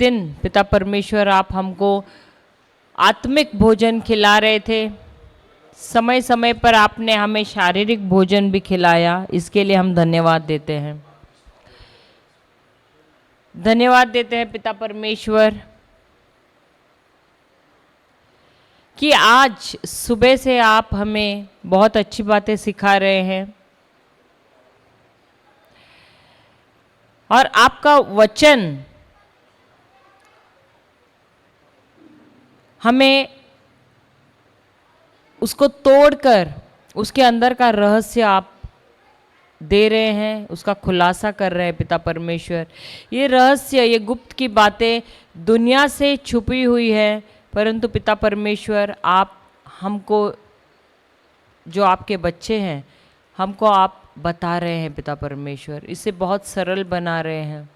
दिन पिता परमेश्वर आप हमको आत्मिक भोजन खिला रहे थे, समय समय पर आपने हमें शारीरिक भोजन भी खिलाया, इसके लिए हम धन्यवाद देते हैं। धन्यवाद देते हैं पिता परमेश्वर कि आज सुबह से आप हमें बहुत अच्छी बातें सिखा रहे हैं और आपका वचन हमें उसको तोड़कर उसके अंदर का रहस्य आप दे रहे हैं, उसका खुलासा कर रहे हैं पिता परमेश्वर। ये रहस्य, ये गुप्त की बातें दुनिया से छुपी हुई है, परंतु पिता परमेश्वर आप हमको, जो आपके बच्चे हैं, हमको आप बता रहे हैं पिता परमेश्वर, इसे बहुत सरल बना रहे हैं।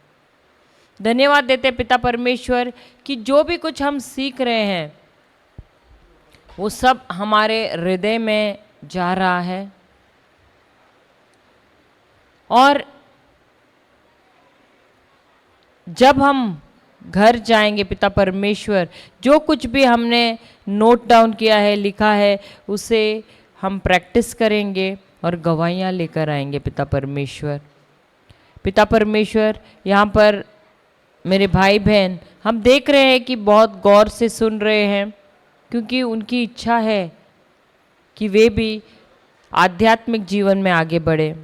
धन्यवाद देते हैं पिता परमेश्वर कि जो भी कुछ हम सीख रहे हैं वो सब हमारे हृदय में जा रहा है और जब हम घर जाएंगे पिता परमेश्वर, जो कुछ भी हमने नोट डाउन किया है, लिखा है, उसे हम प्रैक्टिस करेंगे और गवाहियाँ लेकर आएंगे पिता परमेश्वर। पिता परमेश्वर, यहाँ पर मेरे भाई बहन हम देख रहे हैं कि बहुत गौर से सुन रहे हैं, क्योंकि उनकी इच्छा है कि वे भी आध्यात्मिक जीवन में आगे बढ़े।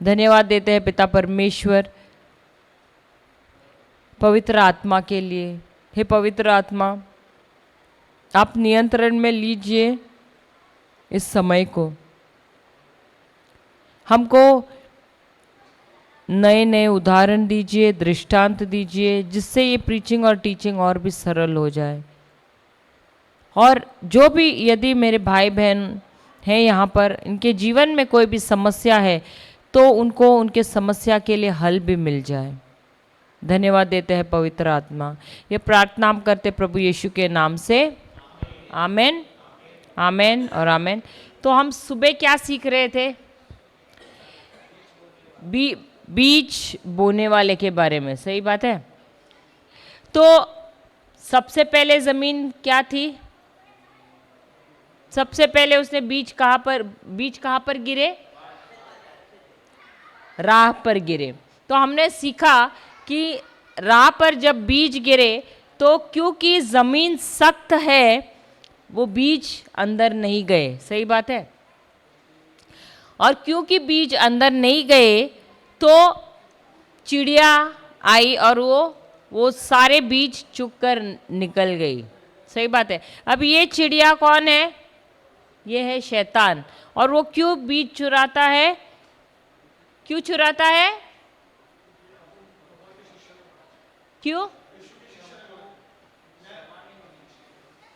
धन्यवाद देते हैं पिता परमेश्वर पवित्र आत्मा के लिए। हे पवित्र आत्मा, आप नियंत्रण में लीजिए इस समय को, हमको नए नए उदाहरण दीजिए, दृष्टांत दीजिए, जिससे ये प्रीचिंग और टीचिंग और भी सरल हो जाए। और जो भी यदि मेरे भाई बहन हैं यहाँ पर, इनके जीवन में कोई भी समस्या है तो उनको उनके समस्या के लिए हल भी मिल जाए। धन्यवाद देते हैं पवित्र आत्मा। ये प्रार्थना हम करते प्रभु यीशु के नाम से, आमेन, आमेन और आमेन। तो हम सुबह क्या सीख रहे थे? बीज बोने वाले के बारे में, सही बात है। तो सबसे पहले जमीन क्या थी? सबसे पहले उसने बीज कहाँ पर गिरे? राह पर गिरे। तो हमने सीखा कि राह पर जब बीज गिरे तो क्योंकि जमीन सख्त है वो बीज अंदर नहीं गए, सही बात है। और क्योंकि बीज अंदर नहीं गए तो चिड़िया आई और वो सारे बीज चुग कर निकल गई, सही बात है। अब ये चिड़िया कौन है? ये है शैतान। और वो क्यों बीज चुराता है? क्यों चुराता है? क्यों?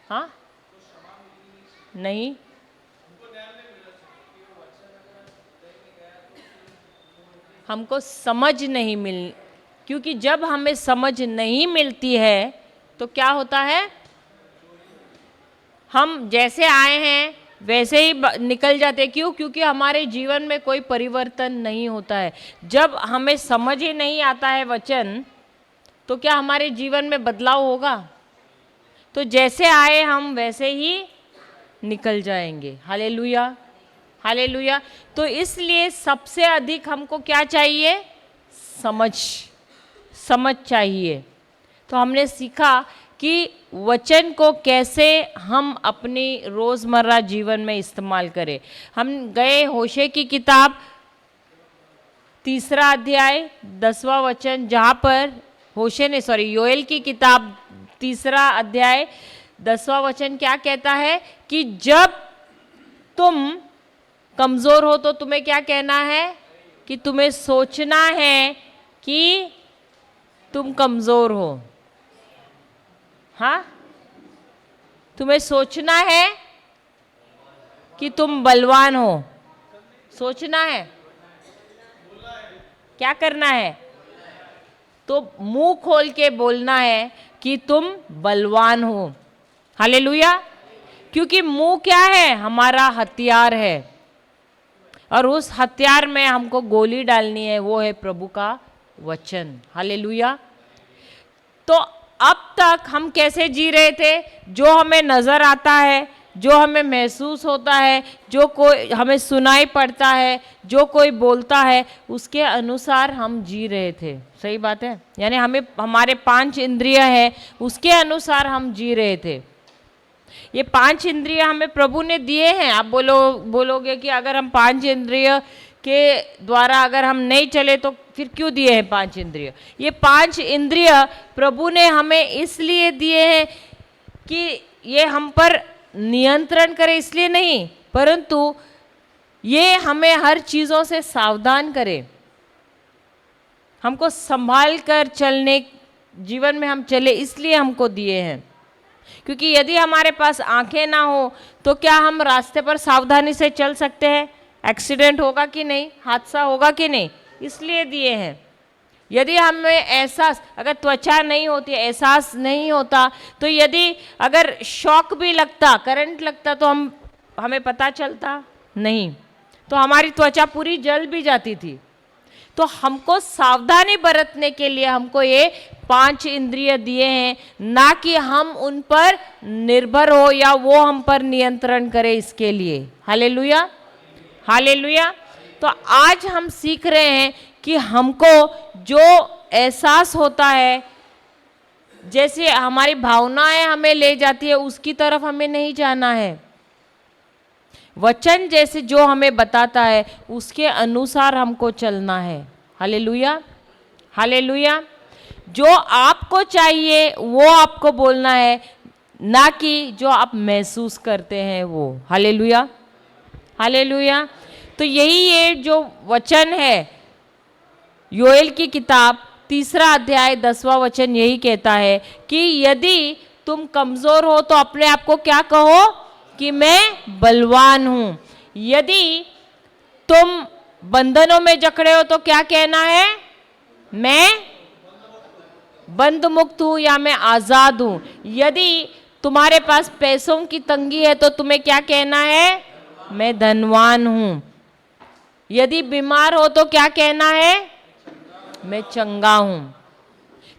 हाँ, नहीं, हमको समझ नहीं मिल, क्योंकि जब हमें समझ नहीं मिलती है तो क्या होता है? हम जैसे आए हैं वैसे ही निकल जाते। क्यों? क्योंकि हमारे जीवन में कोई परिवर्तन नहीं होता है। जब हमें समझ ही नहीं आता है वचन, तो क्या हमारे जीवन में बदलाव होगा? तो जैसे आए हम वैसे ही निकल जाएंगे। Hallelujah, hallelujah. तो इसलिए सबसे अधिक हमको क्या चाहिए? समझ चाहिए। तो हमने सीखा कि वचन को कैसे हम अपनी रोज़मर्रा जीवन में इस्तेमाल करें। हम गए होशे की किताब 3 अध्याय 10वां वचन, जहाँ पर योएल की किताब 3 अध्याय 10वां वचन क्या कहता है कि जब तुम कमज़ोर हो तो तुम्हें क्या कहना है? कि तुम्हें सोचना है कि तुम कमज़ोर हो। हाँ, तुम्हें सोचना है कि तुम बलवान हो। सोचना है, क्या करना है? तो मुंह खोल के बोलना है कि तुम बलवान हो। हालेलुया। क्योंकि मुंह क्या है? हमारा हथियार है, और उस हथियार में हमको गोली डालनी है, वो है प्रभु का वचन। हालेलुया। तो अब तक हम कैसे जी रहे थे? जो हमें नजर आता है, जो हमें महसूस होता है, जो कोई हमें सुनाई पड़ता है, जो कोई बोलता है, उसके अनुसार हम जी रहे थे। सही बात है? यानी हमें हमारे 5 इंद्रिय है, उसके अनुसार हम जी रहे थे। ये 5 इंद्रिय हमें प्रभु ने दिए हैं। आप बोलोगे कि अगर हम 5 इंद्रिय के द्वारा अगर हम नहीं चले तो फिर क्यों दिए हैं 5 इंद्रिय? ये 5 इंद्रिय प्रभु ने हमें इसलिए दिए हैं कि ये हम पर नियंत्रण करे, इसलिए नहीं, परंतु ये हमें हर चीज़ों से सावधान करे, हमको संभाल कर चलने, जीवन में हम चले, इसलिए हमको दिए हैं। क्योंकि यदि हमारे पास आंखें ना हो तो क्या हम रास्ते पर सावधानी से चल सकते हैं? एक्सीडेंट होगा कि नहीं, हादसा होगा कि नहीं, इसलिए दिए हैं। यदि हमें एहसास, अगर त्वचा नहीं होती, एहसास नहीं होता, तो यदि अगर शॉक भी लगता, करंट लगता, तो हमें पता चलता नहीं, तो हमारी त्वचा पूरी जल भी जाती थी। तो हमको सावधानी बरतने के लिए हमको ये 5 इंद्रिय दिए हैं, ना कि हम उन पर निर्भर हो या वो हम पर नियंत्रण करे, इसके लिए। Hallelujah, hallelujah. तो आज हम सीख रहे हैं कि हमको जो एहसास होता है, जैसे हमारी भावनाएं हमें ले जाती है, उसकी तरफ हमें नहीं जाना है। वचन जैसे जो हमें बताता है उसके अनुसार हमको चलना है। Hallelujah, hallelujah. जो आपको चाहिए वो आपको बोलना है, ना कि जो आप महसूस करते हैं वो। Hallelujah, hallelujah. तो यही ये जो वचन है, योएल की किताब 3 अध्याय 10वां वचन यही कहता है कि यदि तुम कमजोर हो तो अपने आप को क्या कहो कि मैं बलवान हूं। यदि तुम बंधनों में जकड़े हो तो क्या कहना है? मैं बंध मुक्त हूं या मैं आजाद हूं। यदि तुम्हारे पास पैसों की तंगी है तो तुम्हें क्या कहना है? मैं धनवान हूं। यदि बीमार हो तो क्या कहना है? मैं चंगा हूं।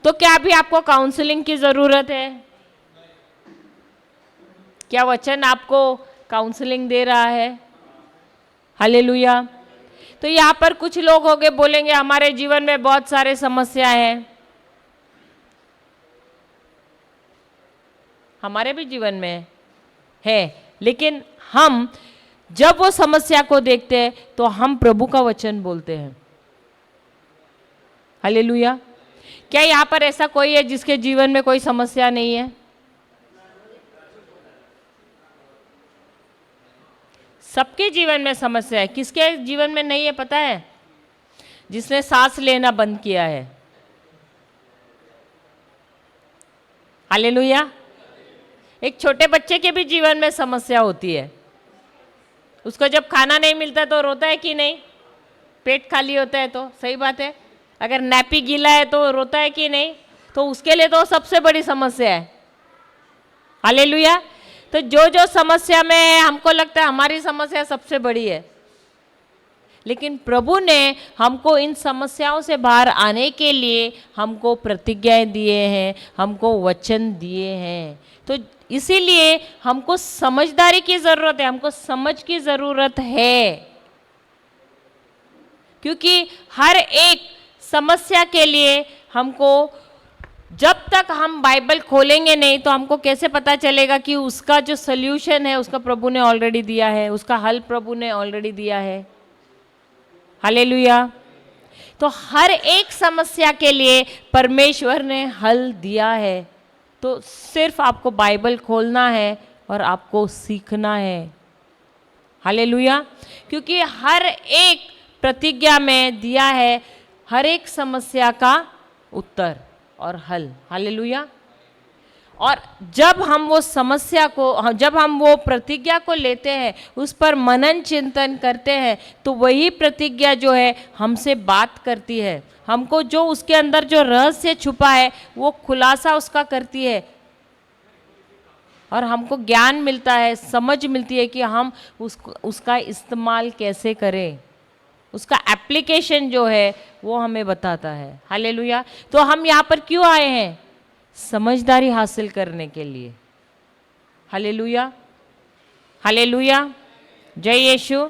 तो क्या अभी आपको काउंसलिंग की जरूरत है? क्या वचन आपको काउंसलिंग दे रहा है? हालेलुया। तो यहाँ पर कुछ लोग होंगे बोलेंगे हमारे जीवन में बहुत सारे समस्या हैं। हमारे भी जीवन में है, लेकिन हम जब वो समस्या को देखते हैं तो हम प्रभु का वचन बोलते हैं। हालेलुया। क्या यहाँ पर ऐसा कोई है जिसके जीवन में कोई समस्या नहीं है? सबके जीवन में समस्या है। किसके जीवन में नहीं है पता है? जिसने सांस लेना बंद किया है। हालेलुया। एक छोटे बच्चे के भी जीवन में समस्या होती है। उसको जब खाना नहीं मिलता तो रोता है कि नहीं? पेट खाली होता है तो, सही बात है। अगर नैपी गीला है तो रोता है कि नहीं? तो उसके लिए तो सबसे बड़ी समस्या है। हालेलुया। तो जो जो समस्या में है, हमको लगता है हमारी समस्या सबसे बड़ी है, लेकिन प्रभु ने हमको इन समस्याओं से बाहर आने के लिए हमको प्रतिज्ञाएं दिए हैं, हमको वचन दिए हैं। तो इसीलिए हमको समझदारी की जरूरत है, हमको समझ की जरूरत है, क्योंकि हर एक समस्या के लिए हमको, जब तक हम बाइबल खोलेंगे नहीं तो हमको कैसे पता चलेगा कि उसका जो सल्यूशन है उसका प्रभु ने ऑलरेडी दिया है, उसका हल प्रभु ने ऑलरेडी दिया है। हालेलुया। तो हर एक समस्या के लिए परमेश्वर ने हल दिया है। तो सिर्फ आपको बाइबल खोलना है और आपको सीखना है। हालेलुया। क्योंकि हर एक प्रतिज्ञा में दिया है हर एक समस्या का उत्तर और हल। हालेलुया। और जब हम वो समस्या को, जब हम वो प्रतिज्ञा को लेते हैं, उस पर मनन चिंतन करते हैं, तो वही प्रतिज्ञा जो है हमसे बात करती है। हमको जो उसके अंदर जो रहस्य छुपा है वो खुलासा उसका करती है, और हमको ज्ञान मिलता है, समझ मिलती है कि हम उसका इस्तेमाल कैसे करें। उसका एप्लीकेशन जो है वो हमें बताता है। हालेलुया। तो हम यहाँ पर क्यों आए हैं? समझदारी हासिल करने के लिए। हालेलुया, हालेलुया, जय यीशु।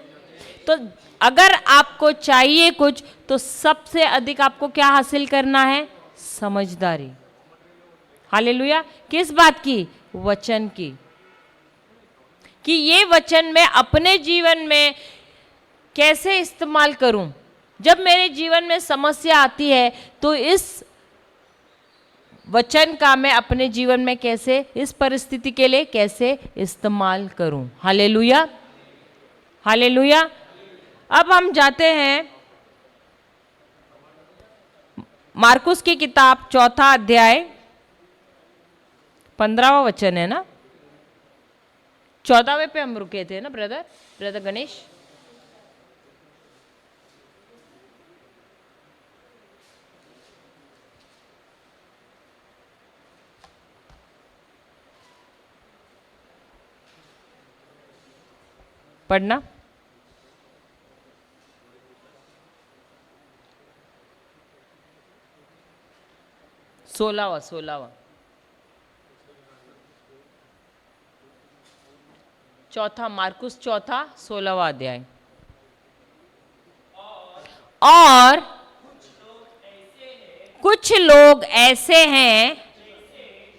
तो अगर आपको चाहिए कुछ, तो सबसे अधिक आपको क्या हासिल करना है? समझदारी। हालेलुया। किस बात की? वचन की। कि ये वचन मैं अपने जीवन में कैसे इस्तेमाल करूं। जब मेरे जीवन में समस्या आती है तो इस वचन का मैं अपने जीवन में कैसे, इस परिस्थिति के लिए कैसे इस्तेमाल करूं। Hallelujah, hallelujah. अब हम जाते हैं मार्कुस की किताब 4 अध्याय 15वां वचन है ना, 14वें पे हम रुके थे ना ब्रदर गणेश। पढ़ना। 16वां चौथा, मार्कुस 4 16वां अध्याय। और कुछ लोग ऐसे हैं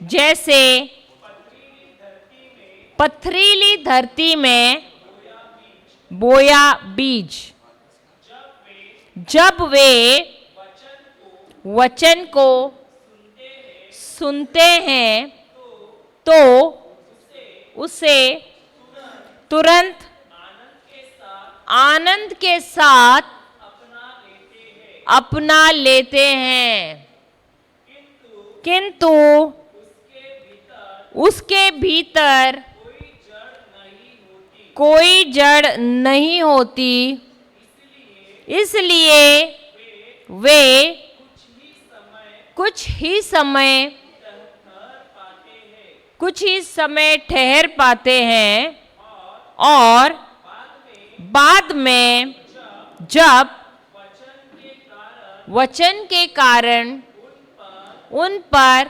जैसे पथरीली धरती में बोया बीज। जब वे वचन को सुनते हैं तो उसे तुरंत आनंद के साथ अपना लेते हैं, किंतु उसके भीतर कोई जड़ नहीं होती, इसलिए वे कुछ ही समय ठहर पाते हैं और बाद में जब वचन के कारण उन पर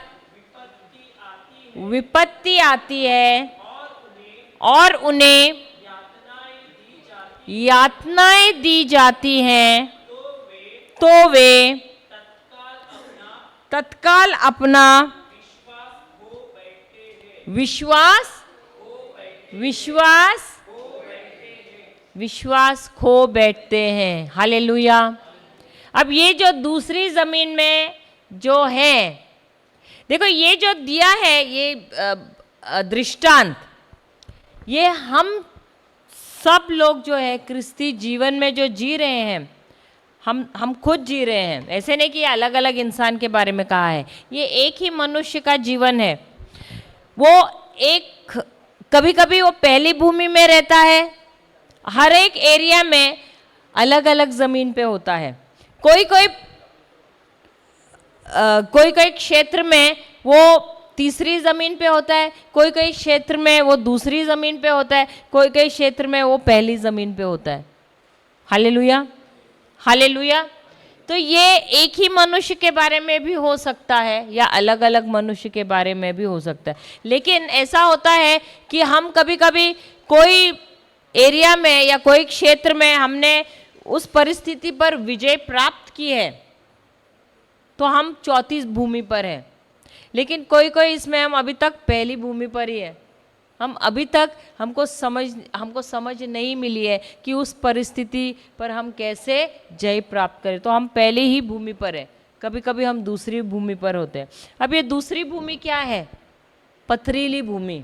विपत्ति आती है और उन्हें यातनाएं दी जाती हैं, तो वे तत्काल अपना विश्वास खो बैठते हैं। हालेलुया। अब ये जो दूसरी जमीन में जो है, देखो ये जो दिया है ये दृष्टांत, ये हम सब लोग जो है क्रिस्ती जीवन में जो जी रहे हैं, हम खुद जी रहे हैं। ऐसे नहीं कि अलग अलग इंसान के बारे में कहा है, ये एक ही मनुष्य का जीवन है। वो एक, कभी कभी वो पहली भूमि में रहता है, हर एक एरिया में अलग अलग जमीन पे होता है। कोई कोई क्षेत्र में वो तीसरी जमीन पे होता है, कोई क्षेत्र में वो दूसरी जमीन पे होता है, कोई क्षेत्र में वो पहली जमीन पे होता है। Hallelujah, hallelujah. तो ये एक ही मनुष्य के बारे में भी हो सकता है या अलग अलग मनुष्य के बारे में भी हो सकता है। लेकिन ऐसा होता है कि हम कभी कभी कोई एरिया में या कोई क्षेत्र में हमने उस परिस्थिति पर विजय प्राप्त की है तो हम चौथी भूमि पर हैं। लेकिन कोई इसमें हम अभी तक पहली भूमि पर ही है। हम अभी तक हमको समझ नहीं मिली है कि उस परिस्थिति पर हम कैसे जय प्राप्त करें। तो हम पहले ही भूमि पर है, कभी कभी हम दूसरी भूमि पर होते हैं। अब ये दूसरी भूमि क्या है? पथरीली भूमि।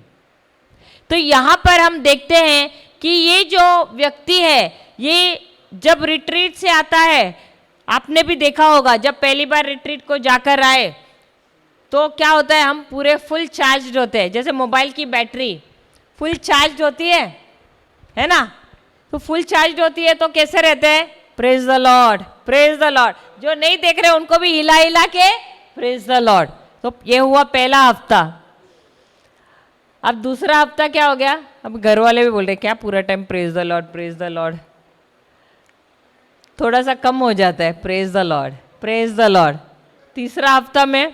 तो यहाँ पर हम देखते हैं कि ये जो व्यक्ति है, ये जब रिट्रीट से आता है, आपने भी देखा होगा जब पहली बार रिट्रीट को जाकर आए तो क्या होता है, हम पूरे फुल चार्ज होते हैं। जैसे मोबाइल की बैटरी फुल चार्ज होती है ना? तो फुल चार्ज होती है तो कैसे रहते हैं? Praise the Lord, praise the Lord. जो नहीं देख रहे उनको भी हिला हिला के प्रेज द लॉर्ड। तो ये हुआ पहला हफ्ता। अब दूसरा हफ्ता क्या हो गया? अब घर वाले भी बोल रहे क्या पूरा time praise the Lord, praise the Lord. थोड़ा सा कम हो जाता है praise the Lord, praise the Lord. तीसरा हफ्ता में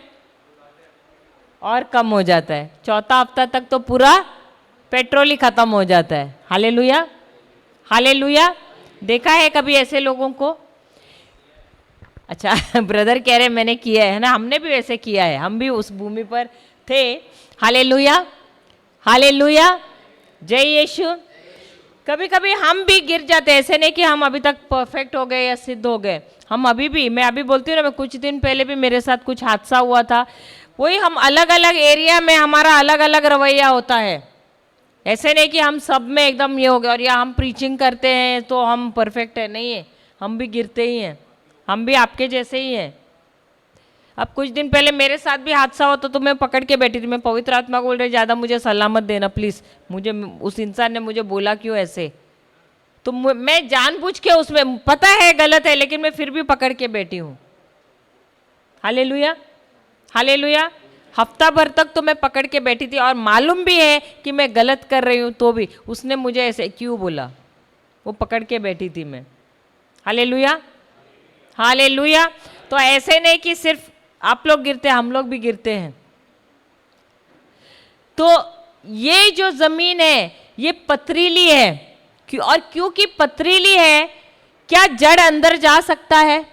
और कम हो जाता है। चौथा हफ्ता तक तो पूरा पेट्रोल ही खत्म हो जाता है। Hallelujah, hallelujah. देखा है कभी ऐसे लोगों को? अच्छा ब्रदर कह रहे मैंने किया है ना, हमने भी वैसे किया है, हम भी उस भूमि पर थे। हालेलुया, हालेलुया, जय यीशु। कभी कभी हम भी गिर जाते हैं, ऐसे नहीं कि हम अभी तक परफेक्ट हो गए या सिद्ध हो गए। हम अभी भी, मैं अभी बोलती हूँ ना, मैं कुछ दिन पहले भी मेरे साथ कुछ हादसा हुआ था। वही हम अलग अलग एरिया में हमारा अलग अलग रवैया होता है। ऐसे नहीं कि हम सब में एकदम ये हो गया और या हम प्रीचिंग करते हैं तो हम परफेक्ट है, नहीं है, हम भी गिरते ही हैं, हम भी आपके जैसे ही हैं। अब कुछ दिन पहले मेरे साथ भी हादसा हुआ तो मैं पकड़ के बैठी थी। मैं पवित्र आत्मा को बोल रही, ज़्यादा मुझे सलाह मत देना प्लीज़, मुझे उस इंसान ने मुझे बोला क्यों ऐसे, तो मैं जानबूझ के, उसमें पता है गलत है लेकिन मैं फिर भी पकड़ के बैठी हूँ। Hallelujah, hallelujah. हफ्ता भर तक तो मैं पकड़ के बैठी थी और मालूम भी है कि मैं गलत कर रही हूँ, तो भी उसने मुझे ऐसे क्यों बोला, वो पकड़ के बैठी थी मैं। Hallelujah, hallelujah. तो ऐसे नहीं कि सिर्फ आप लोग गिरते हैं, हम लोग भी गिरते हैं। तो ये जो जमीन है ये पथरीली है, और क्योंकि पथरीली है, क्या जड़ अंदर जा सकता है?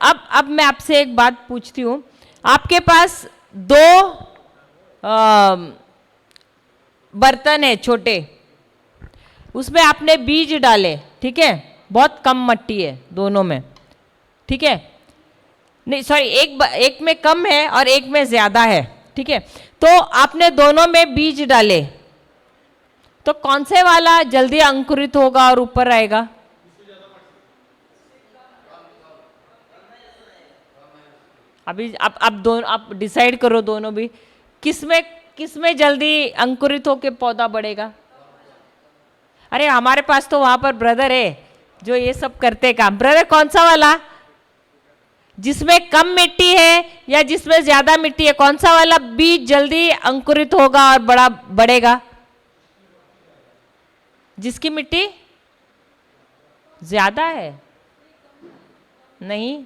अब मैं आपसे एक बात पूछती हूँ, आपके पास दो बर्तन है छोटे, उसमें आपने बीज डाले, ठीक है, बहुत कम मिट्टी है दोनों में, ठीक है, नहीं सॉरी, एक में कम है और एक में ज्यादा है, ठीक है, तो आपने दोनों में बीज डाले, तो कौन से वाला जल्दी अंकुरित होगा और ऊपर आएगा? अभी आप डिसाइड करो दोनों भी, किसमें जल्दी अंकुरित होके पौधा बढ़ेगा? अरे हमारे पास तो वहां पर ब्रदर है जो ये सब करते काम। ब्रदर कौन सा वाला, जिसमें कम मिट्टी है या जिसमें ज्यादा मिट्टी है, कौन सा वाला बीज जल्दी अंकुरित होगा और बड़ा बढ़ेगा? जिसकी मिट्टी ज्यादा है? नहीं,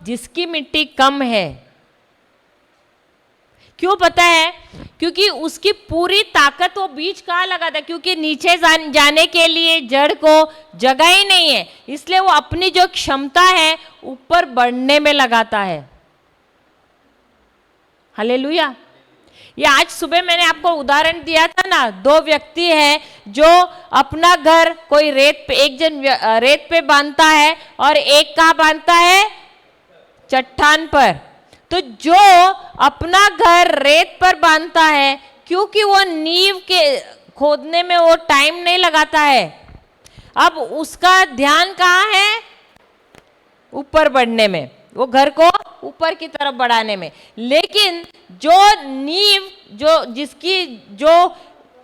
जिसकी मिट्टी कम है। क्यों पता है? क्योंकि उसकी पूरी ताकत वो बीज कहाँ लगाता है, क्योंकि नीचे जाने के लिए जड़ को जगह ही नहीं है, इसलिए वो अपनी जो क्षमता है ऊपर बढ़ने में लगाता है। हालेलुया। ये आज सुबह मैंने आपको उदाहरण दिया था ना, दो व्यक्ति हैं जो अपना घर कोई रेत पे, एक जन रेत पे बांधता है और एक कहाँ बांधता है? चट्टान पर। तो जो अपना घर रेत पर बांधता है, क्योंकि वो नींव के खोदने में वो टाइम नहीं लगाता है, अब उसका ध्यान कहाँ है? ऊपर बढ़ने में, वो घर को ऊपर की तरफ बढ़ाने में। लेकिन जो नींव, जो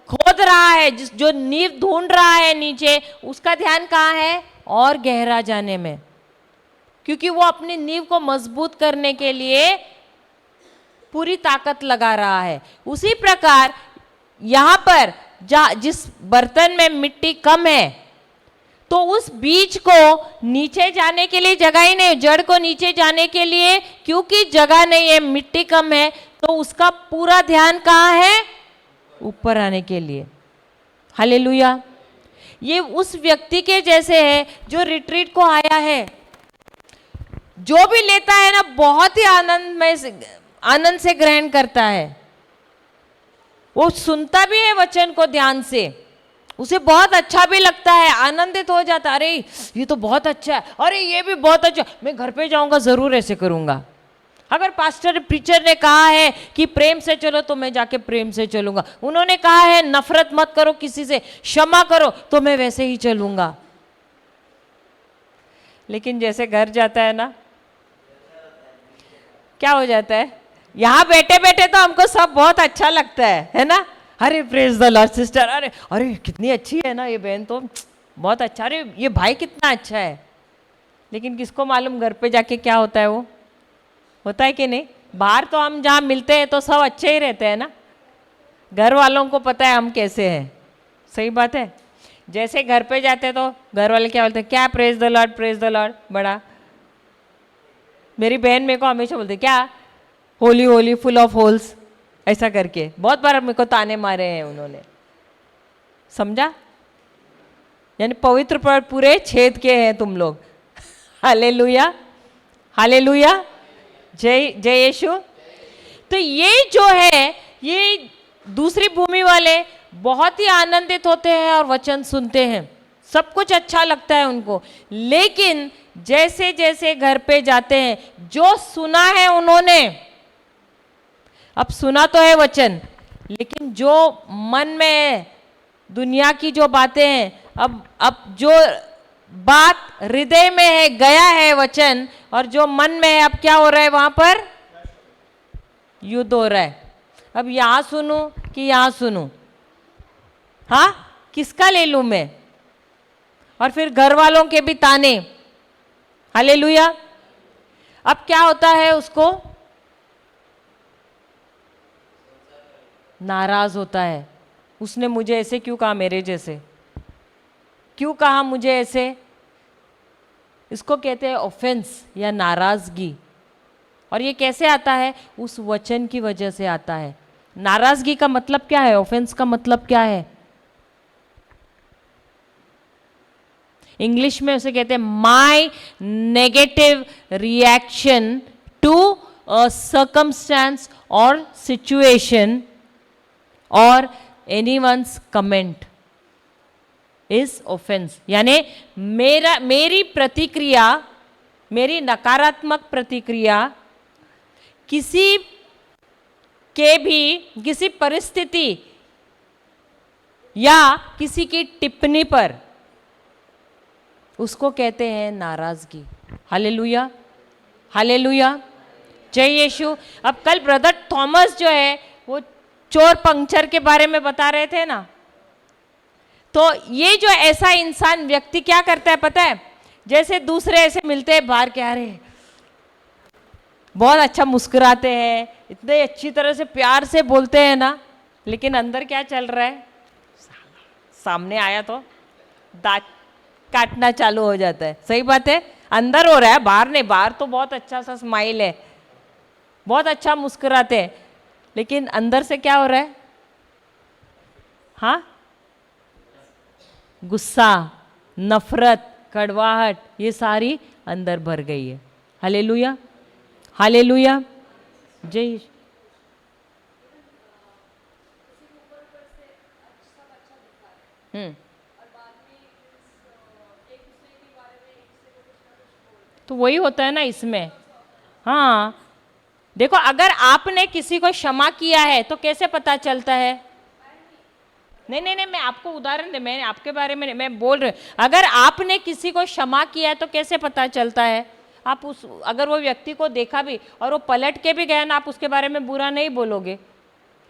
खोद रहा है, जो नींव ढूंढ रहा है नीचे, उसका ध्यान कहाँ है? और गहरा जाने में, क्योंकि वो अपनी नींव को मजबूत करने के लिए पूरी ताकत लगा रहा है। उसी प्रकार यहां पर जिस बर्तन में मिट्टी कम है, तो उस बीज को नीचे जाने के लिए जगह ही नहीं, जड़ को नीचे जाने के लिए क्योंकि जगह नहीं है, मिट्टी कम है, तो उसका पूरा ध्यान कहाँ है? ऊपर आने के लिए। हालेलुया। ये उस व्यक्ति के जैसे है जो रिट्रीट को आया है, जो भी लेता है ना बहुत ही आनंद से ग्रहण करता है। वो सुनता भी है वचन को ध्यान से, उसे बहुत अच्छा भी लगता है, आनंदित हो जाता है, अरे ये तो बहुत अच्छा है, अरे ये भी बहुत अच्छा, मैं घर पे जाऊंगा जरूर ऐसे करूंगा। अगर पास्टर प्रीचर ने कहा है कि प्रेम से चलो तो मैं जाके प्रेम से चलूंगा, उन्होंने कहा है नफरत मत करो किसी से, क्षमा करो, तो मैं वैसे ही चलूंगा। लेकिन जैसे घर जाता है ना, क्या हो जाता है? यहाँ बैठे बैठे तो हमको सब बहुत अच्छा लगता है ना? अरे प्रेज द लॉर्ड सिस्टर, अरे अरे कितनी अच्छी है ना ये बहन, तो बहुत अच्छा, अरे ये भाई कितना अच्छा है। लेकिन किसको मालूम घर पे जाके क्या होता है? वो होता है कि नहीं? बाहर तो हम जहाँ मिलते हैं तो सब अच्छे ही रहते हैं ना, घर वालों को पता है हम कैसे हैं। सही बात है। जैसे घर पे जाते तो घर वाले क्या बोलते हैं? क्या praise the Lord, praise the Lord, बड़ा मेरी बहन मेरे को हमेशा बोलती क्या, Holi Holi full of holes, ऐसा करके बहुत बार मेरे को ताने मारे हैं उन्होंने, समझा? यानी पवित्र पर पूरे छेद के हैं तुम लोग। हालेलुया, हालेलुया, जय जय यीशु। तो ये जो है, ये दूसरी भूमि वाले बहुत ही आनंदित होते हैं और वचन सुनते हैं, सब कुछ अच्छा लगता है उनको, लेकिन जैसे जैसे घर पे जाते हैं, जो सुना है उन्होंने, अब सुना तो है वचन, लेकिन जो मन में है, दुनिया की जो बातें हैं, अब जो बात हृदय में है, गया है वचन, और जो मन में है, अब क्या हो रहा है वहां पर? युद्ध हो रहा है। अब यहां सुनूं कि यहां सुनूं? हाँ, किसका ले लूं मैं? और फिर घर वालों के भी ताने। हालेलुया। अब क्या होता है, उसको नाराज होता है, उसने मुझे ऐसे क्यों कहा, मेरे जैसे क्यों कहा मुझे ऐसे। इसको कहते हैं ऑफेंस या नाराजगी। और ये कैसे आता है? उस वचन की वजह से आता है। नाराजगी का मतलब क्या है? ऑफेंस का मतलब क्या है? इंग्लिश में उसे कहते हैं my negative reaction to a circumstance or situation or anyone's comment is offence. यानी मेरी प्रतिक्रिया, मेरी नकारात्मक प्रतिक्रिया किसी के भी, किसी परिस्थिति या किसी की टिप्पणी पर, उसको कहते हैं नाराजगी। हालेलुया, हालेलुया, जय यीशु। अब कल ब्रदर थॉमस जो है वो चोर पंक्चर के बारे में बता रहे थे ना, तो ये जो ऐसा इंसान व्यक्ति क्या करता है पता है? जैसे दूसरे ऐसे मिलते हैं बाहर के, अरे बहुत अच्छा मुस्कुराते हैं, इतने अच्छी तरह से प्यार से बोलते हैं ना, लेकिन अंदर क्या चल रहा है? सामने आया तो दांत काटना चालू हो जाता है। सही बात है, अंदर हो रहा है, बाहर नहीं। बाहर तो बहुत अच्छा सा स्माइल है, बहुत अच्छा मुस्कुराते हैं, लेकिन अंदर से क्या हो रहा है? हाँ, गुस्सा, नफरत, कड़वाहट, ये सारी अंदर भर गई है। हालेलुया, हालेलुया, जय। तो वही होता है ना इसमें। हाँ, देखो, अगर आपने किसी को क्षमा किया है तो कैसे पता चलता है? नहीं नहीं नहीं, मैं आपको उदाहरण दे, मैं आपके बारे में नहीं, मैं बोल रही हूँ, अगर आपने किसी को क्षमा किया है तो कैसे पता चलता है? आप उस, अगर वो व्यक्ति को देखा भी और वो पलट के भी गया ना, आप उसके बारे में बुरा नहीं बोलोगे।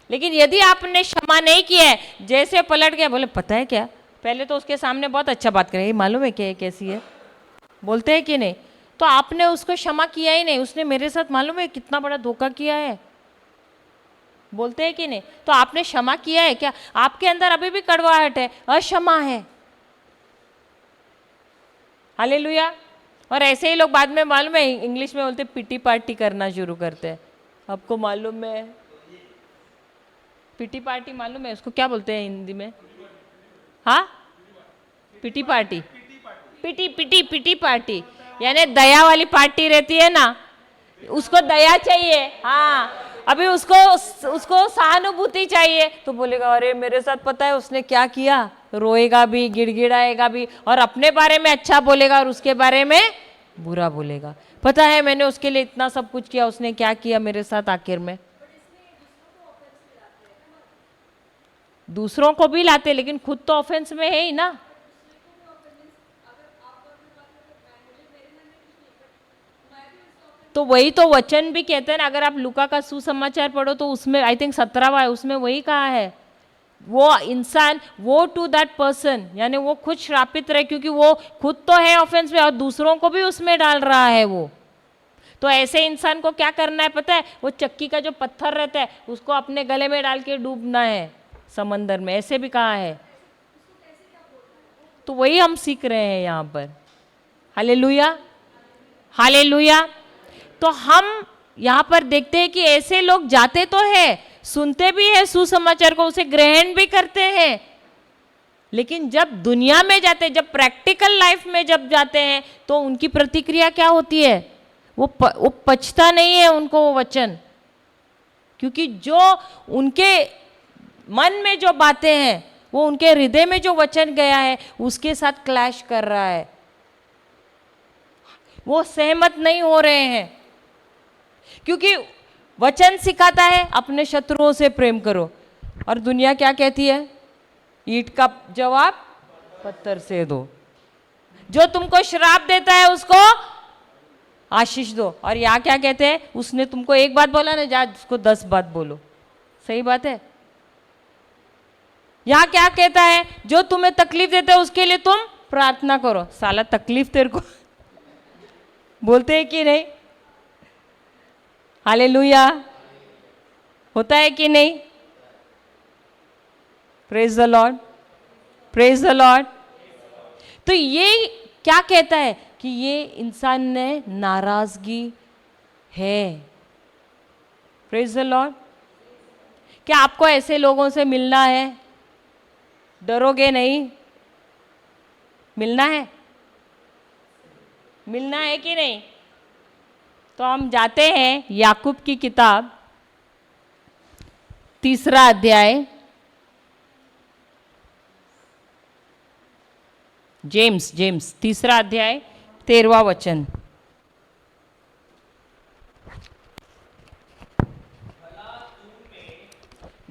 लेकिन यदि आपने क्षमा नहीं किया है, जैसे पलट गया, बोले पता है क्या, पहले तो उसके सामने बहुत अच्छा बात करे, मालूम है क्या ये कैसी है, बोलते हैं कि नहीं? तो आपने उसको क्षमा किया ही नहीं, उसने मेरे साथ मालूम है कितना बड़ा धोखा किया है, बोलते हैं कि नहीं? तो आपने क्षमा किया है क्या? आपके अंदर अभी भी कड़वाहट है, अक्षमा है। हालेलुया। और ऐसे ही लोग बाद में मालूम है इंग्लिश में बोलते पिटी पार्टी करना शुरू करते हैं। आपको मालूम है पिटी पार्टी? मालूम है उसको क्या बोलते हैं हिंदी में? हाँ, पिटी पार्टी, पिटी पिटी पिटी पार्टी, यानी दया वाली पार्टी रहती है ना, उसको दया चाहिए। हाँ, अभी उसको उसको सहानुभूति चाहिए, तो बोलेगा अरे मेरे साथ पता है उसने क्या किया, रोएगा भी, गिड़गिड़ाएगा भी, और अपने बारे में अच्छा बोलेगा और उसके बारे में बुरा बोलेगा। पता है मैंने उसके लिए इतना सब कुछ किया, उसने क्या किया मेरे साथ आखिर में? दूसरों को भी लाते, लेकिन खुद तो ऑफेंस में है ही ना। तो वही तो वचन भी कहते हैं ना, अगर आप लूका का सुसमाचार पढ़ो तो उसमें आई थिंक 17वां है, उसमें वही कहा है, वो इंसान, वो टू दैट पर्सन, यानी वो खुद श्रापित रहे, क्योंकि वो खुद तो है ऑफेंस में और दूसरों को भी उसमें डाल रहा है वो। तो ऐसे इंसान को क्या करना है पता है? वो चक्की का जो पत्थर रहता है उसको अपने गले में डाल के डूबना है समंदर में, ऐसे भी कहा है। तो वही हम सीख रहे हैं यहाँ पर। Hallelujah, hallelujah. तो हम यहाँ पर देखते हैं कि ऐसे लोग जाते तो है, सुनते भी है सुसमाचार को, उसे ग्रहण भी करते हैं, लेकिन जब दुनिया में जाते हैं, जब प्रैक्टिकल लाइफ में जब जाते हैं, तो उनकी प्रतिक्रिया क्या होती है? वो पचता नहीं है उनको वो वचन, क्योंकि जो उनके मन में जो बातें हैं, वो उनके हृदय में जो वचन गया है उसके साथ क्लैश कर रहा है, वो सहमत नहीं हो रहे हैं। क्योंकि वचन सिखाता है अपने शत्रुओं से प्रेम करो, और दुनिया क्या कहती है? ईंट का जवाब पत्थर से दो। जो तुमको श्राप देता है उसको आशीष दो। और यहाँ क्या कहते हैं? उसने तुमको एक बात बोला ना, जा उसको 10 बात बोलो। सही बात है। यहाँ क्या कहता है? जो तुम्हें तकलीफ देता है उसके लिए तुम प्रार्थना करो। साला तकलीफ तेरे को बोलते हैं कि नहीं? हालेलुया, होता है कि नहीं? Praise the Lord, praise the Lord. तो ये क्या कहता है कि ये इंसान ने नाराजगी है। Praise the Lord. क्या आपको ऐसे लोगों से मिलना है? डरोगे नहीं? मिलना है, मिलना है कि नहीं? तो हम जाते हैं याकूब की किताब 3 अध्याय, जेम्स 3 अध्याय 13वां वचन।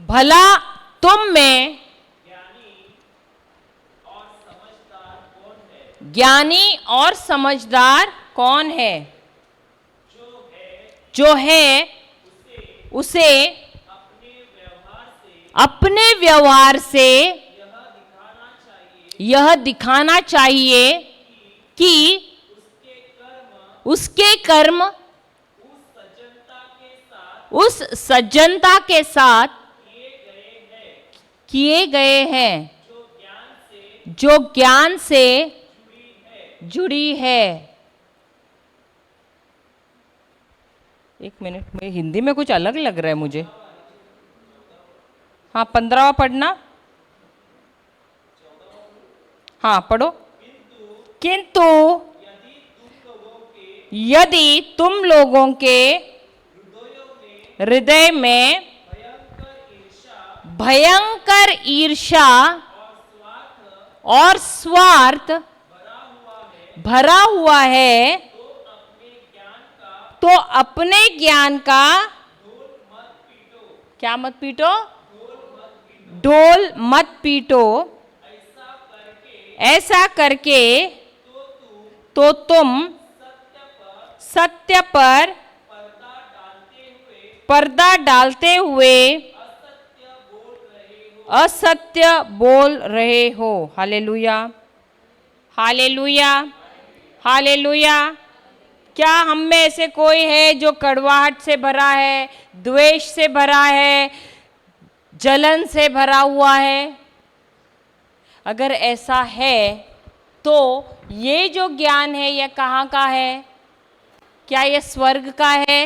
भला तुम में ज्ञानी और समझदार कौन है? जो है उसे अपने व्यवहार से यह दिखाना चाहिए कि उसके कर्म उस सज्जनता के साथ किए गए हैं जो ज्ञान से जुड़ी है। एक मिनट में, हिंदी में कुछ अलग लग रहा है मुझे। हाँ, 15वां पढ़ना। हाँ पढ़ो। किंतु यदि तुम लोगों के हृदय में भयंकर ईर्ष्या और स्वार्थ भरा हुआ है, तो अपने ज्ञान का क्या मत पीटो? ढोल मत पीटो। ऐसा करके तो तुम सत्य पर पर्दा डालते हुए असत्य बोल रहे हो। Hallelujah, hallelujah, hallelujah. क्या हम में ऐसे कोई है जो कड़वाहट से भरा है, द्वेष से भरा है, जलन से भरा हुआ है? अगर ऐसा है तो ये जो ज्ञान है यह कहाँ का है? क्या यह स्वर्ग का है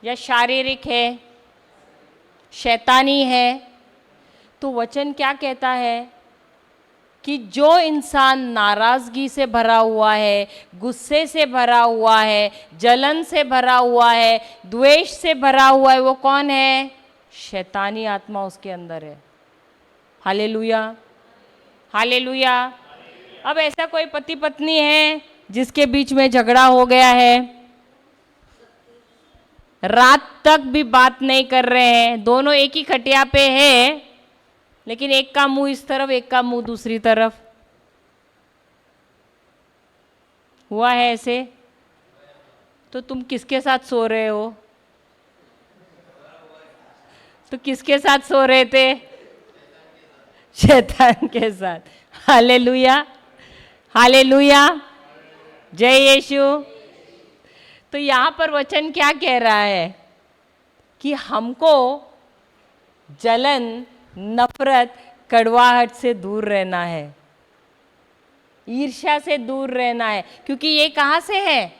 या शारीरिक है, शैतानी है? तो वचन क्या कहता है कि जो इंसान नाराजगी से भरा हुआ है, गुस्से से भरा हुआ है, जलन से भरा हुआ है, द्वेष से भरा हुआ है, वो कौन है? शैतानी आत्मा उसके अंदर है। Hallelujah, hallelujah. अब ऐसा कोई पति पत्नी है जिसके बीच में झगड़ा हो गया है, रात तक भी बात नहीं कर रहे हैं, दोनों एक ही खटिया पे है, लेकिन एक का मुंह इस तरफ, एक का मुंह दूसरी तरफ। हुआ है ऐसे? तो तुम किसके साथ सो रहे हो? तो किसके साथ सो रहे थे? शैतान के साथ। हालेलुया, हालेलुया, जय यीशु। तो यहाँ पर वचन क्या कह रहा है कि हमको जलन, नफरत, कड़वाहट से दूर रहना है, ईर्ष्या से दूर रहना है। क्योंकि ये कहाँ से है?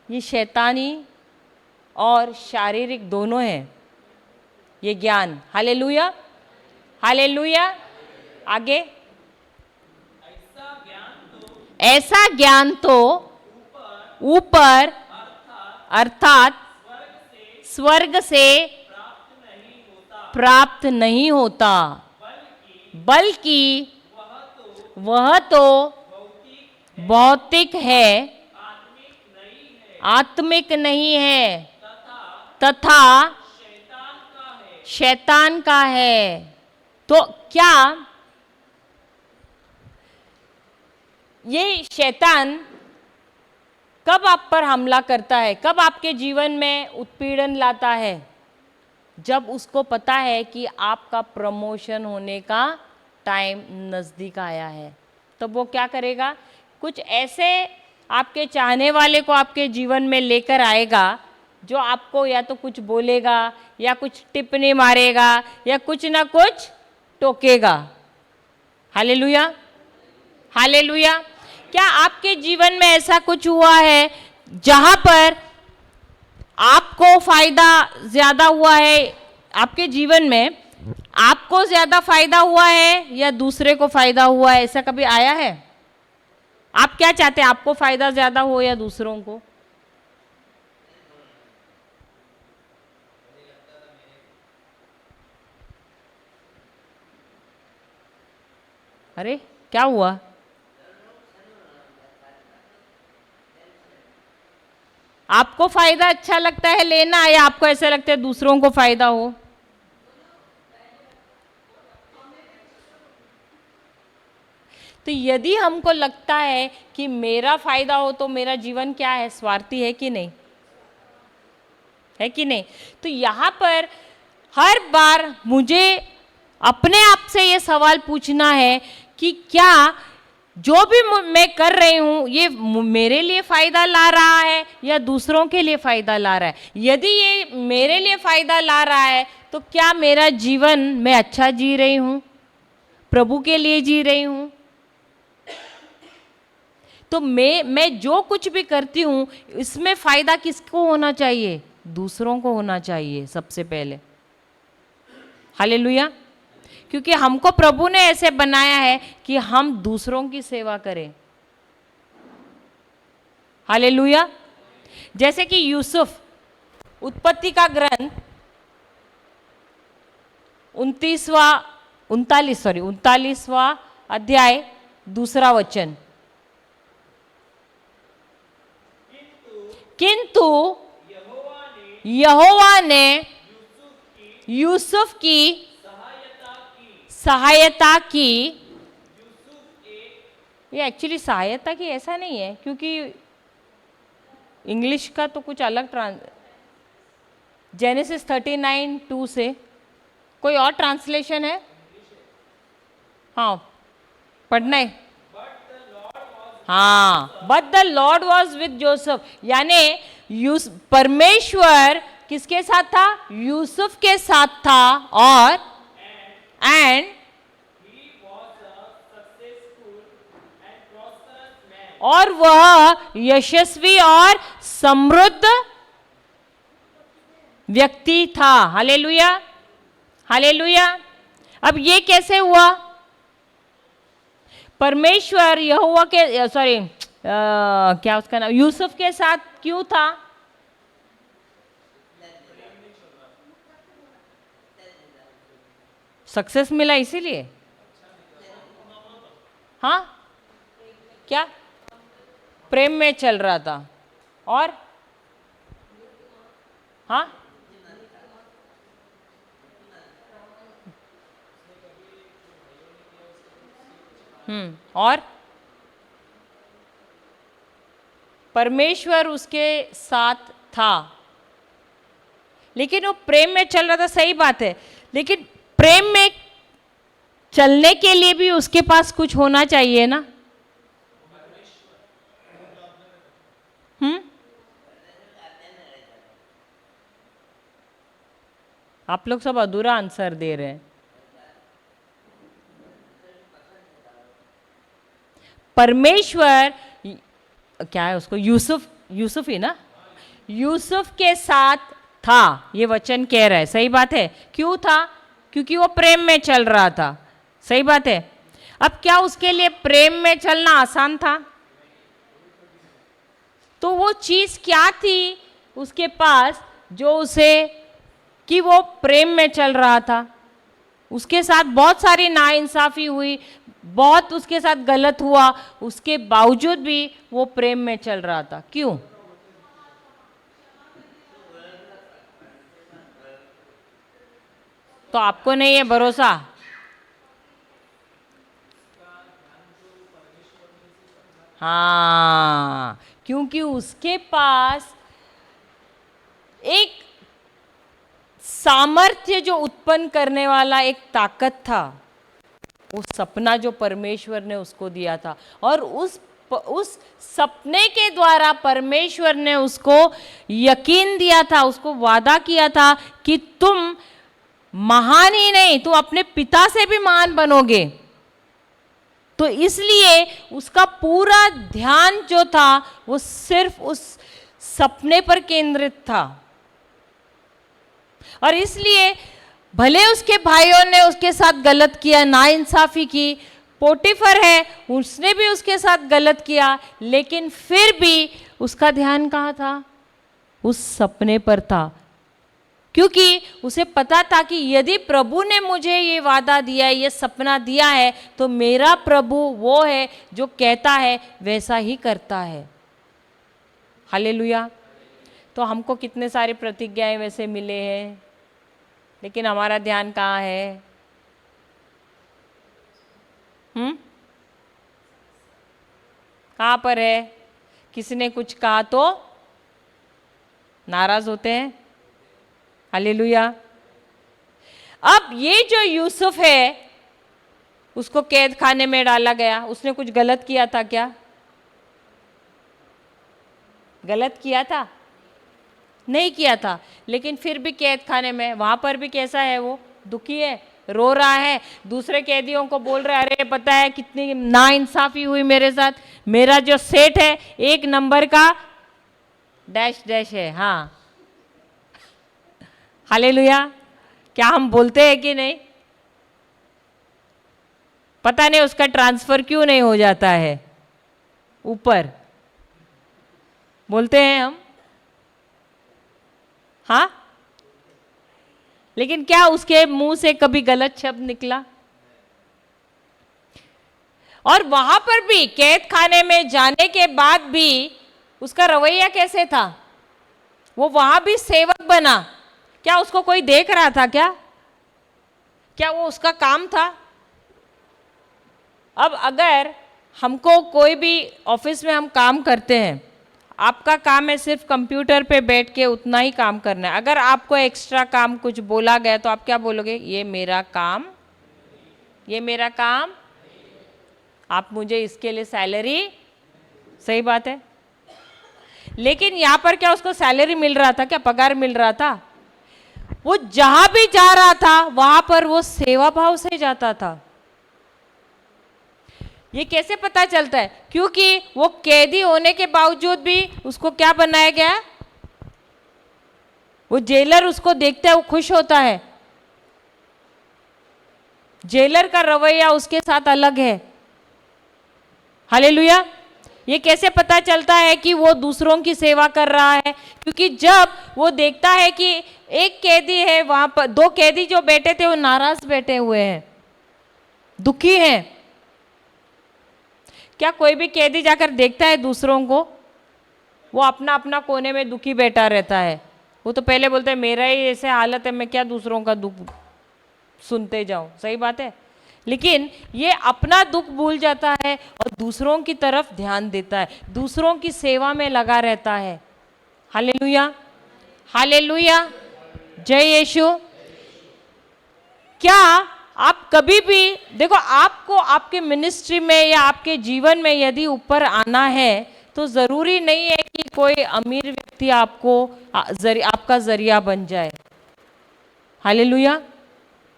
ये शैतानी और शारीरिक दोनों है ये ज्ञान। Hallelujah, hallelujah. आगे, ऐसा ज्ञान तो ऊपर अर्थात स्वर्ग से प्राप्त नहीं होता, बल्कि वह तो भौतिक है, आत्मिक नहीं है, तथा शैतान का है। तो क्या ये शैतान कब आप पर हमला करता है, कब आपके जीवन में उत्पीड़न लाता है? जब उसको पता है कि आपका प्रमोशन होने का टाइम नज़दीक आया है, तब वो क्या करेगा? कुछ ऐसे आपके चाहने वाले को आपके जीवन में लेकर आएगा जो आपको या तो कुछ बोलेगा या कुछ टिप्पणी मारेगा या कुछ ना कुछ टोकेगा। Hallelujah, hallelujah. क्या आपके जीवन में ऐसा कुछ हुआ है जहां पर आपको फायदा ज्यादा हुआ है? आपके जीवन में आपको ज्यादा फायदा हुआ है या दूसरे को फायदा हुआ है? ऐसा कभी आया है? आप क्या चाहते हैं, आपको फायदा ज्यादा हो या दूसरों को? अरे क्या हुआ? आपको फायदा अच्छा लगता है लेना या आपको ऐसा लगता है दूसरों को फायदा हो? तो यदि हमको लगता है कि मेरा फायदा हो तो मेरा जीवन क्या है, स्वार्थी है कि नहीं? है कि नहीं? तो यहाँ पर हर बार मुझे अपने आप से ये सवाल पूछना है कि क्या जो भी मैं कर रही हूँ ये मेरे लिए फायदा ला रहा है या दूसरों के लिए फायदा ला रहा है? यदि ये मेरे लिए फायदा ला रहा है तो क्या मेरा जीवन मैं अच्छा जी रही हूँ, प्रभु के लिए जी रही हूँ? तो मैं जो कुछ भी करती हूँ इसमें फायदा किसको होना चाहिए? दूसरों को होना चाहिए सबसे पहले। हालेलुया। क्योंकि हमको प्रभु ने ऐसे बनाया है कि हम दूसरों की सेवा करें। हालेलुया। जैसे कि यूसुफ, उत्पत्ति का ग्रंथ 39वां अध्याय 2 वचन। किंतु यहोवा ने यूसुफ की सहायता की। ये एक्चुअली सहायता की ऐसा नहीं है, क्योंकि इंग्लिश का तो कुछ अलग जेनेसिस 39:2 से कोई और ट्रांसलेशन है? हाँ, पढ़ना है। हाँ, but the Lord was with Joseph, यानी परमेश्वर किसके साथ था? यूसुफ के साथ था। और वह यशस्वी और समृद्ध व्यक्ति था। Hallelujah, hallelujah. अब ये कैसे हुआ? परमेश्वर यहोवा के क्या उसका नाम, यूसुफ के साथ क्यों था? सक्सेस मिला इसीलिए? हाँ, क्या प्रेम में चल रहा था? और हाँ, और परमेश्वर उसके साथ था। लेकिन वो प्रेम में चल रहा था, सही बात है, लेकिन प्रेम में चलने के लिए भी उसके पास कुछ होना चाहिए ना? आप लोग सब अधूरा आंसर दे रहे हैं। परमेश्वर क्या है उसको, यूसुफ ही ना, यूसुफ के साथ था, ये वचन कह रहा है। सही बात है। क्यों था? क्योंकि वो प्रेम में चल रहा था। सही बात है। अब क्या उसके लिए प्रेम में चलना आसान था? तो वो चीज क्या थी उसके पास जो उसे, कि वो प्रेम में चल रहा था। उसके साथ बहुत सारी नाइंसाफी हुई, बहुत उसके साथ गलत हुआ, उसके बावजूद भी वो प्रेम में चल रहा था। क्यों? तो आपको नहीं है भरोसा? हाँ, क्योंकि उसके पास एक सामर्थ्य जो उत्पन्न करने वाला एक ताकत था, वो सपना जो परमेश्वर ने उसको दिया था। और उस सपने के द्वारा परमेश्वर ने उसको यकीन दिया था, उसको वादा किया था कि तुम महान ही नहीं, तुम अपने पिता से भी महान बनोगे। तो इसलिए उसका पूरा ध्यान जो था वो सिर्फ उस सपने पर केंद्रित था। और इसलिए भले उसके भाइयों ने उसके साथ गलत किया, नाइंसाफी की, पोटीफर है उसने भी उसके साथ गलत किया, लेकिन फिर भी उसका ध्यान कहाँ था? उस सपने पर था। क्योंकि उसे पता था कि यदि प्रभु ने मुझे ये वादा दिया है, ये सपना दिया है, तो मेरा प्रभु वो है जो कहता है वैसा ही करता है। हालेलुया। तो हमको कितने सारे प्रतिज्ञाएं वैसे मिले हैं, लेकिन हमारा ध्यान कहाँ है? कहाँ पर है? किसी ने कुछ कहा तो नाराज होते हैं। हालेलुया। अब ये जो यूसुफ है, उसको कैद खाने में डाला गया। उसने कुछ गलत किया था क्या? गलत किया था? नहीं किया था, लेकिन फिर भी कैद खाने में, वहां पर भी कैसा है? वो दुखी है, रो रहा है, दूसरे कैदियों को बोल रहा है अरे पता है कितनी नाइंसाफी हुई मेरे साथ, मेरा जो सेठ है 1 नंबर का डैश डैश है। हाँ, हालेलुया। क्या हम बोलते हैं कि नहीं? पता नहीं उसका ट्रांसफर क्यों नहीं हो जाता है ऊपर, बोलते हैं हम। हाँ, लेकिन क्या उसके मुंह से कभी गलत शब्द निकला? और वहां पर भी कैद खाने में जाने के बाद भी उसका रवैया कैसे था? वो वहां भी सेवक बना। क्या उसको कोई देख रहा था क्या? क्या वो उसका काम था? अब अगर हमको कोई भी ऑफिस में हम काम करते हैं, आपका काम है सिर्फ कंप्यूटर पे बैठ के उतना ही काम करना है। अगर आपको एक्स्ट्रा काम कुछ बोला गया तो आप क्या बोलोगे? ये मेरा काम, ये मेरा काम, आप मुझे इसके लिए सैलरी। सही बात है। लेकिन यहां पर क्या उसको सैलरी मिल रहा था? क्या पगार मिल रहा था? वो जहां भी जा रहा था वहां पर वो सेवा भाव से जाता था। ये कैसे पता चलता है? क्योंकि वो कैदी होने के बावजूद भी उसको क्या बनाया गया? वो जेलर उसको देखता है, वो खुश होता है। जेलर का रवैया उसके साथ अलग है। हालेलुया। ये कैसे पता चलता है कि वो दूसरों की सेवा कर रहा है? क्योंकि जब वो देखता है कि एक कैदी है वहां पर, 2 कैदी जो बैठे थे वो नाराज बैठे हुए हैं, दुखी हैं। क्या कोई भी कैदी जाकर देखता है दूसरों को? वो अपना अपना कोने में दुखी बैठा रहता है। वो तो पहले बोलता है मेरा ही ऐसे हालत है, मैं क्या दूसरों का दुख सुनते जाऊं। सही बात है। लेकिन ये अपना दुख भूल जाता है और दूसरों की तरफ ध्यान देता है, दूसरों की सेवा में लगा रहता है। हालेलुया, हालेलुया, जय यीशु। क्या आप कभी भी देखो, आपको आपके मिनिस्ट्री में या आपके जीवन में यदि ऊपर आना है तो ज़रूरी नहीं है कि कोई अमीर व्यक्ति आपको आपका जरिया बन जाए। हालेलुया।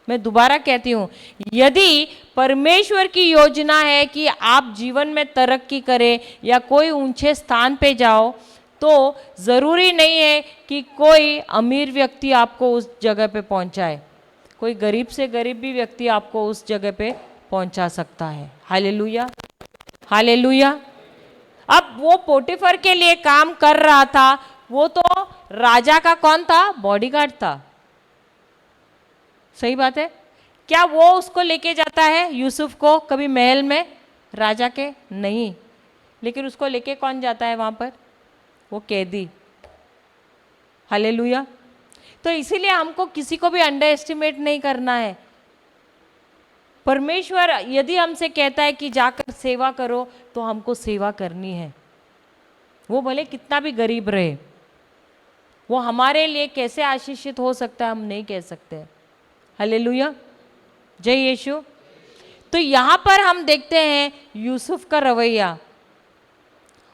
मैं दोबारा कहती हूँ, यदि परमेश्वर की योजना है कि आप जीवन में तरक्की करें या कोई ऊंचे स्थान पे जाओ, तो ज़रूरी नहीं है कि कोई अमीर व्यक्ति आपको उस जगह पे पहुंचाए, कोई गरीब से गरीब भी व्यक्ति आपको उस जगह पे पहुंचा सकता है। Hallelujah, hallelujah. अब वो पोटीफर के लिए काम कर रहा था, वो तो राजा का कौन था? बॉडीगार्ड था। सही बात है। क्या वो उसको लेके जाता है यूसुफ को कभी महल में राजा के? नहीं, लेकिन उसको लेके कौन जाता है वहां पर? वो कैदी। हालेलुया। तो इसीलिए हमको किसी को भी अंडर एस्टिमेट नहीं करना है। परमेश्वर यदि हमसे कहता है कि जाकर सेवा करो, तो हमको सेवा करनी है। वो भले कितना भी गरीब रहे, वो हमारे लिए कैसे आशीषित हो सकता है हम नहीं कह सकते। हालेलुया, जय यीशु। तो यहां पर हम देखते हैं यूसुफ का रवैया,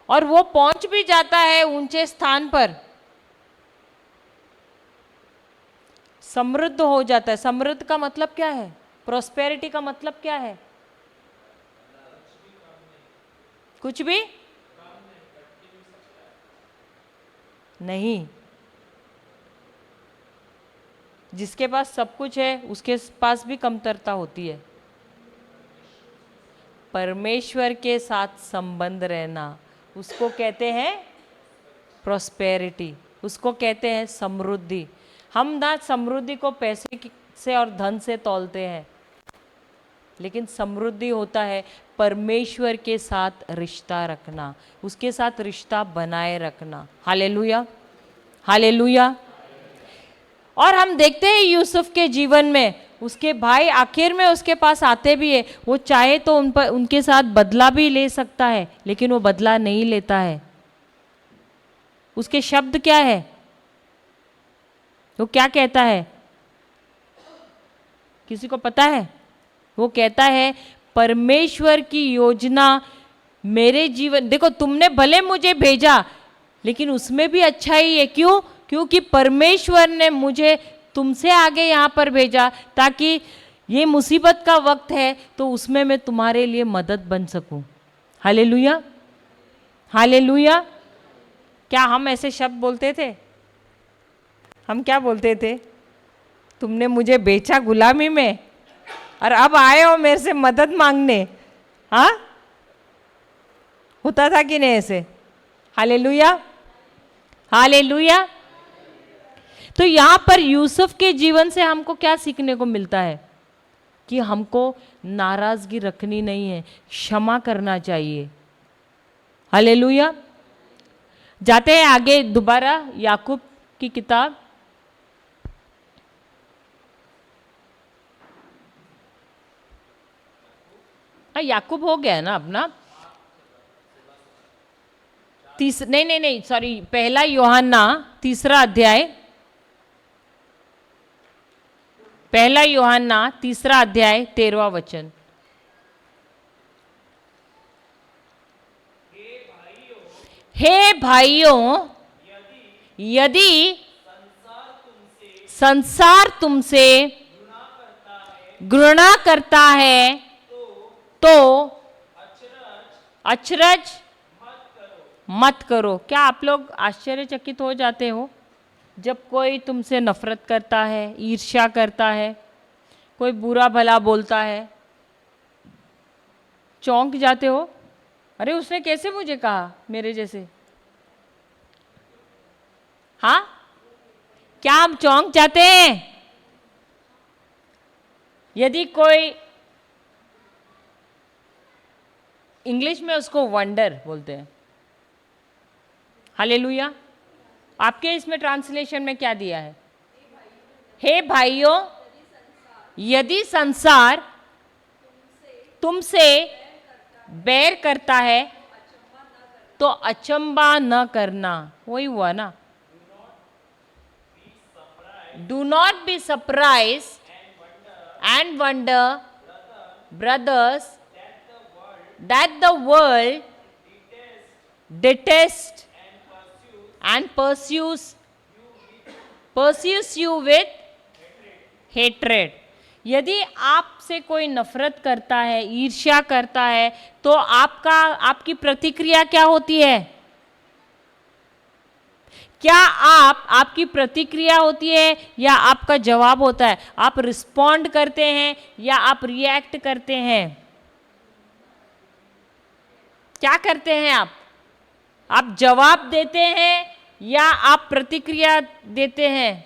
और वो पहुंच भी जाता है ऊंचे स्थान पर, समृद्ध हो जाता है। समृद्ध का मतलब क्या है? प्रोस्पेरिटी का मतलब क्या है? कुछ भी नहीं। जिसके पास सब कुछ है उसके पास भी कमतरता होती है। परमेश्वर के साथ संबंध रहना, उसको कहते हैं प्रोस्पेरिटी, उसको कहते हैं समृद्धि। हम ना समृद्धि को पैसे से और धन से तौलते हैं, लेकिन समृद्धि होता है परमेश्वर के साथ रिश्ता रखना, उसके साथ रिश्ता बनाए रखना। Hallelujah, hallelujah. और हम देखते हैं यूसुफ के जीवन में उसके भाई आखिर में उसके पास आते भी है। वो चाहे तो उनके साथ बदला भी ले सकता है, लेकिन वो बदला नहीं लेता है। उसके शब्द क्या है? वो क्या कहता है? किसी को पता है? वो कहता है परमेश्वर की योजना मेरे जीवन, देखो तुमने भले मुझे भेजा, लेकिन उसमें भी अच्छा ही है। क्यों? क्योंकि परमेश्वर ने मुझे तुमसे आगे यहाँ पर भेजा, ताकि ये मुसीबत का वक्त है तो उसमें मैं तुम्हारे लिए मदद बन सकूं। Hallelujah, hallelujah. क्या हम ऐसे शब्द बोलते थे? हम क्या बोलते थे? तुमने मुझे बेचा गुलामी में और अब आए हो मेरे से मदद मांगने। हाँ, होता था कि नहीं ऐसे? Hallelujah, hallelujah. तो यहां पर यूसुफ के जीवन से हमको क्या सीखने को मिलता है? कि हमको नाराजगी रखनी नहीं है, क्षमा करना चाहिए। हालेलुया। जाते हैं आगे दोबारा याकूब की किताब, याकूब हो गया ना अपना नहीं सॉरी, पहला यूहन्ना तीसरा अध्याय, पहला यूहन्ना तीसरा अध्याय 13वां वचन। हे भाइयों, यदि संसार तुमसे घृणा करता है तो अचरज मत करो। क्या आप लोग आश्चर्यचकित हो जाते हो जब कोई तुमसे नफरत करता है, ईर्ष्या करता है, कोई बुरा भला बोलता है? चौंक जाते हो, अरे उसने कैसे मुझे कहा, मेरे जैसे? हाँ, क्या हम चौंक जाते हैं? यदि कोई, इंग्लिश में उसको वंडर बोलते हैं। हालेलुया। आपके इसमें ट्रांसलेशन में क्या दिया है? हे भाइयों, यदि संसार तुमसे बैर करता है तो अचंबा न करना। वही हुआ ना, do not be surprise and wonder brothers that the world detests and pursues you with hatred। यदि आपसे कोई नफरत करता है, ईर्ष्या करता है, तो आपकी प्रतिक्रिया क्या होती है? क्या आपकी प्रतिक्रिया होती है या आपका जवाब होता है? आप रिस्पॉन्ड करते हैं या आप रिएक्ट करते हैं? क्या करते हैं आप जवाब देते हैं या आप प्रतिक्रिया देते हैं?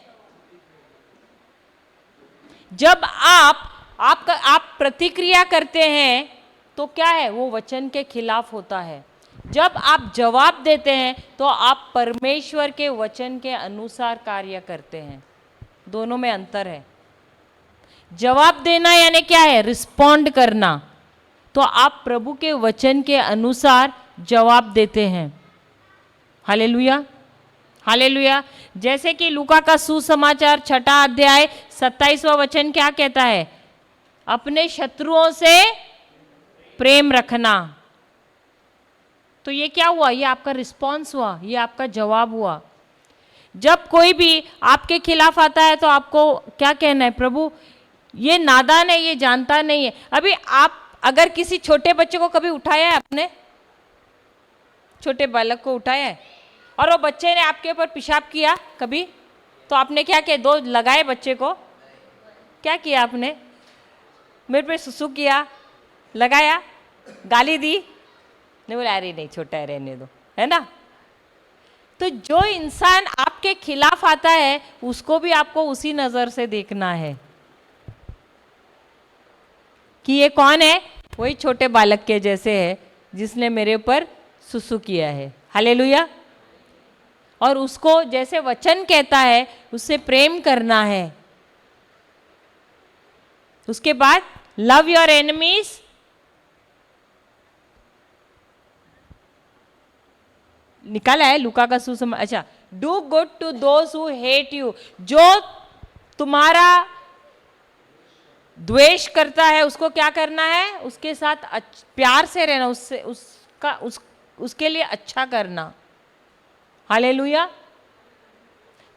जब आप प्रतिक्रिया करते हैं तो क्या है, वो वचन के खिलाफ होता है। जब आप जवाब देते हैं तो आप परमेश्वर के वचन के अनुसार कार्य करते हैं। दोनों में अंतर है। जवाब देना यानी क्या है? रिस्पॉन्ड करना। तो आप प्रभु के वचन के अनुसार जवाब देते हैं। Hallelujah, hallelujah. जैसे कि लूका का सुसमाचार 6 अध्याय 27वां वचन क्या कहता है? अपने शत्रुओं से प्रेम रखना। तो ये क्या हुआ? ये आपका रिस्पॉन्स हुआ, ये आपका जवाब हुआ। जब कोई भी आपके खिलाफ आता है तो आपको क्या कहना है? प्रभु ये नादान है, ये जानता नहीं है। अभी आप अगर किसी छोटे बच्चे को कभी उठाया है, अपने छोटे बालक को उठाया है और वो बच्चे ने आपके ऊपर पेशाब किया कभी, तो आपने क्या किया? 2 लगाए बच्चे को? क्या किया आपने? मेरे पे सुसु किया, लगाया, गाली दी? नहीं, बोला अरे नहीं, छोटा है, रहने दो, है ना? तो जो इंसान आपके खिलाफ आता है उसको भी आपको उसी नजर से देखना है कि ये कौन है? वही छोटे बालक के जैसे है जिसने मेरे ऊपर सुसु किया है। हालेलुया। और उसको जैसे वचन कहता है उससे प्रेम करना है। उसके बाद लव योर एनिमीज, निकाला है लूका का सुसमाचार। अच्छा, do good to those who hate you, जो तुम्हारा द्वेष करता है उसको क्या करना है? उसके साथ प्यार से रहना, उसके लिए अच्छा करना। हालेलुया।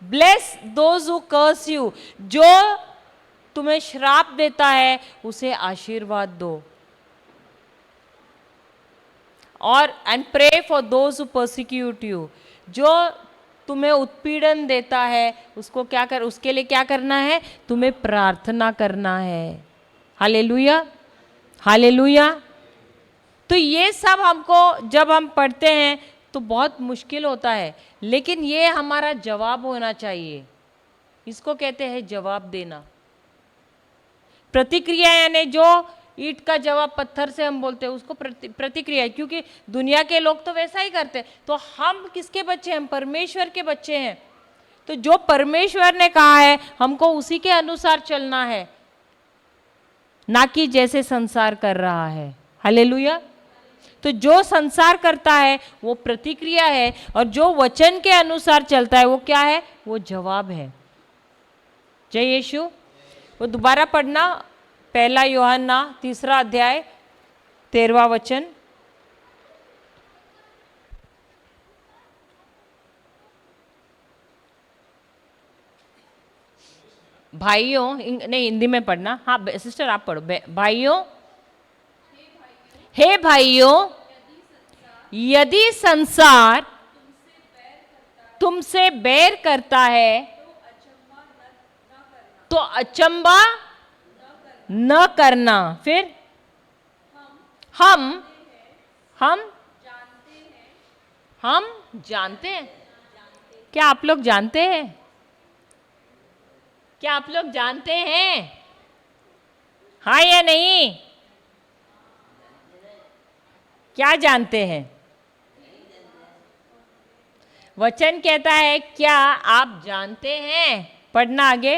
Bless those who curse you, जो तुम्हें श्राप देता है उसे आशीर्वाद दो। और and pray for those who persecute you, जो तुम्हें उत्पीड़न देता है उसको क्या कर, उसके लिए क्या करना है? तुम्हें प्रार्थना करना है। Hallelujah, hallelujah. तो ये सब हमको जब हम पढ़ते हैं तो बहुत मुश्किल होता है, लेकिन ये हमारा जवाब होना चाहिए। इसको कहते हैं जवाब देना। प्रतिक्रिया यानी जो ईंट का जवाब पत्थर से हम बोलते हैं उसको प्रतिक्रिया, क्योंकि दुनिया के लोग तो वैसा ही करते हैं। तो हम किसके बच्चे हैं? हम परमेश्वर के बच्चे हैं। तो जो परमेश्वर ने कहा है हमको उसी के अनुसार चलना है, ना कि जैसे संसार कर रहा है। हालेलुया। तो जो संसार करता है वो प्रतिक्रिया है, और जो वचन के अनुसार चलता है वो क्या है? वो जवाब है। जय यीशु। वो दोबारा पढ़ना, 1 यूहन्ना 3 अध्याय 13वां वचन। भाइयों, नहीं हिंदी में पढ़ना। हाँ सिस्टर आप पढ़ो। भाइयों, हे भाइयों, यदि संसार तुमसे बैर करता है तो अचंबा न करना। फिर हम जानते हैं। क्या आप लोग जानते हैं? क्या आप लोग जानते हैं? हाँ या नहीं? क्या जानते हैं? वचन कहता है क्या आप जानते हैं? पढ़ना आगे।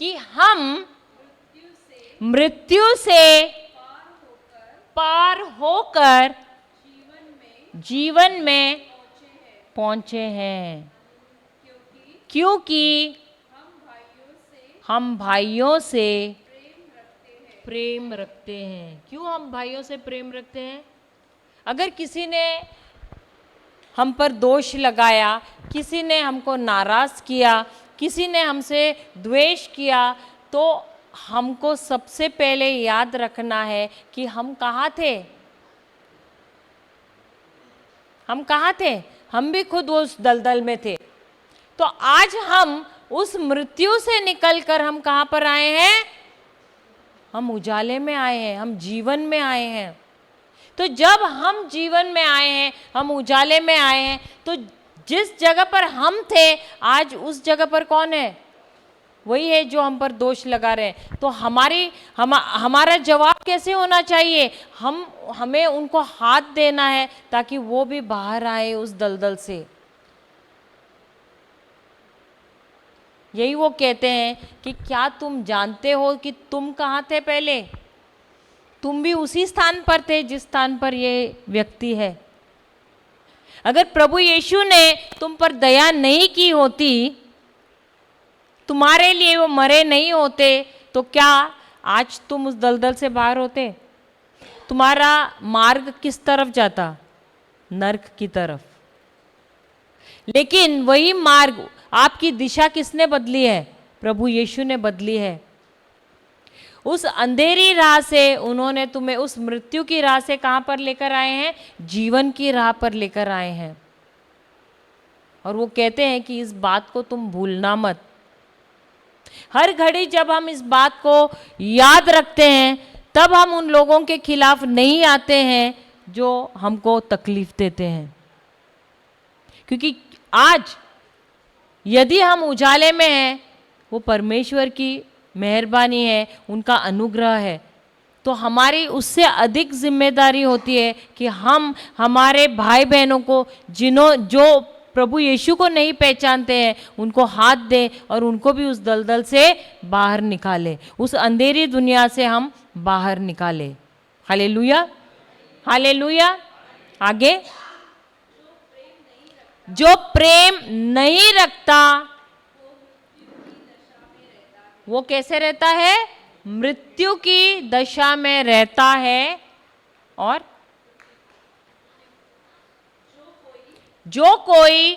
कि हम मृत्यु से पार होकर जीवन में पहुंचे हैं, क्योंकि हम भाइयों से प्रेम रखते हैं। क्यों हम भाइयों से प्रेम रखते हैं? अगर किसी ने हम पर दोष लगाया, किसी ने हमको नाराज किया, किसी ने हमसे द्वेष किया, तो हमको सबसे पहले याद रखना है कि हम कहाँ थे? हम कहाँ थे? हम भी खुद उस दलदल में थे। तो आज हम उस मृत्यु से निकलकर हम कहाँ पर आए हैं? हम उजाले में आए हैं, हम जीवन में आए हैं। तो जब हम जीवन में आए हैं, हम उजाले में आए हैं, तो जिस जगह पर हम थे आज उस जगह पर कौन है? वही है जो हम पर दोष लगा रहे हैं। तो हमारा जवाब कैसे होना चाहिए? हमें उनको हाथ देना है ताकि वो भी बाहर आए उस दलदल से। यही वो कहते हैं कि क्या तुम जानते हो कि तुम कहाँ थे पहले? तुम भी उसी स्थान पर थे जिस स्थान पर ये व्यक्ति है। अगर प्रभु यीशु ने तुम पर दया नहीं की होती, तुम्हारे लिए वो मरे नहीं होते, तो क्या आज तुम उस दलदल से बाहर होते? तुम्हारा मार्ग किस तरफ जाता? नरक की तरफ। लेकिन वही मार्ग, आपकी दिशा किसने बदली है? प्रभु यीशु ने बदली है। उस अंधेरी राह से उन्होंने तुम्हें उस मृत्यु की राह से कहां पर लेकर आए हैं? जीवन की राह पर लेकर आए हैं। और वो कहते हैं कि इस बात को तुम भूलना मत। हर घड़ी जब हम इस बात को याद रखते हैं, तब हम उन लोगों के खिलाफ नहीं आते हैं जो हमको तकलीफ देते हैं। क्योंकि आज यदि हम उजाले में हैं, वो परमेश्वर की मेहरबानी है, उनका अनुग्रह है। तो हमारी उससे अधिक जिम्मेदारी होती है कि हम हमारे भाई बहनों को जो प्रभु यीशु को नहीं पहचानते हैं, उनको हाथ दें और उनको भी उस दलदल से बाहर निकालें, उस अंधेरी दुनिया से हम बाहर निकालें। Hallelujah, hallelujah. आगे, जो प्रेम नहीं रखता वो कैसे रहता है? मृत्यु की दशा में रहता है। और जो कोई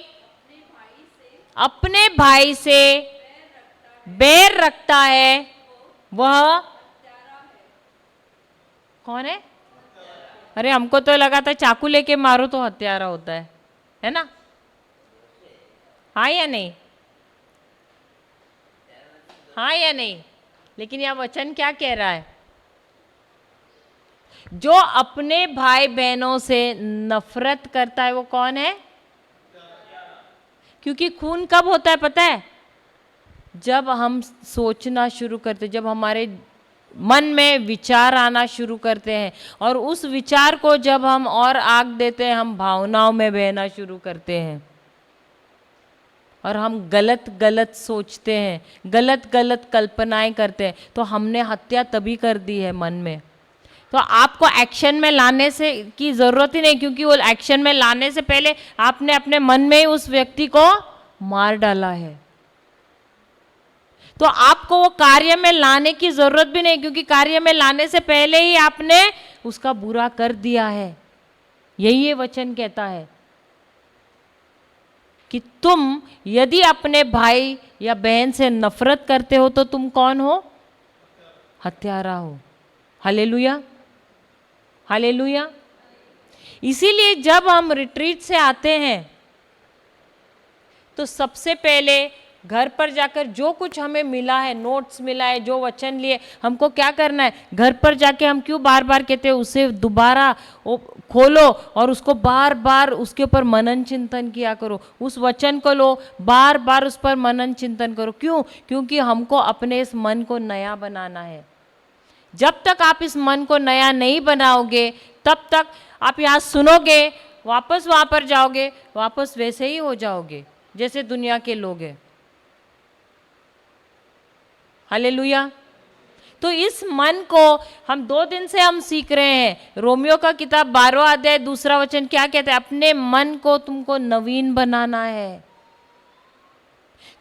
अपने भाई से बैर रखता है वह कौन है? अरे हमको तो लगा था चाकू लेके मारो तो हत्यारा होता है ना? हाँ या नहीं? हाँ या नहीं? लेकिन यह वचन क्या कह रहा है? जो अपने भाई बहनों से नफरत करता है वो कौन है? क्योंकि खून कब होता है पता है? जब हम सोचना शुरू करते, जब हमारे मन में विचार आना शुरू करते हैं, और उस विचार को जब हम और आग देते हैं, हम भावनाओं में बहना शुरू करते हैं और हम गलत गलत सोचते हैं, गलत गलत कल्पनाएं करते हैं। तो हमने हत्या तभी कर दी है मन में। तो आपको एक्शन में लाने से की ज़रूरत ही नहीं, क्योंकि वो एक्शन में लाने से पहले आपने अपने मन में ही उस व्यक्ति को मार डाला है। तो आपको वो कार्य में लाने की ज़रूरत भी नहीं, क्योंकि कार्य में लाने से पहले ही आपने उसका बुरा कर दिया है। यही ये वचन कहता है कि तुम यदि अपने भाई या बहन से नफरत करते हो तो तुम कौन हो? हत्यारा हो। Hallelujah, hallelujah. इसीलिए जब हम रिट्रीट से आते हैं तो सबसे पहले घर पर जाकर जो कुछ हमें मिला है, नोट्स मिला है, जो वचन लिए, हमको क्या करना है? घर पर जाके हम क्यों बार बार कहते हैं उसे दोबारा खोलो और उसको बार बार उसके ऊपर मनन चिंतन किया करो। उस वचन को लो, बार बार उस पर मनन चिंतन करो। क्यों? क्योंकि हमको अपने इस मन को नया बनाना है। जब तक आप इस मन को नया नहीं बनाओगे, तब तक आप यहाँ सुनोगे, वापस वहाँ पर जाओगे, वापस वैसे ही हो जाओगे जैसे दुनिया के लोग हैं। हालेलुया। तो इस मन को हम 2 दिन से हम सीख रहे हैं। रोमियो का किताब 12वां अध्याय 2 वचन क्या कहता है? अपने मन को तुमको नवीन बनाना है।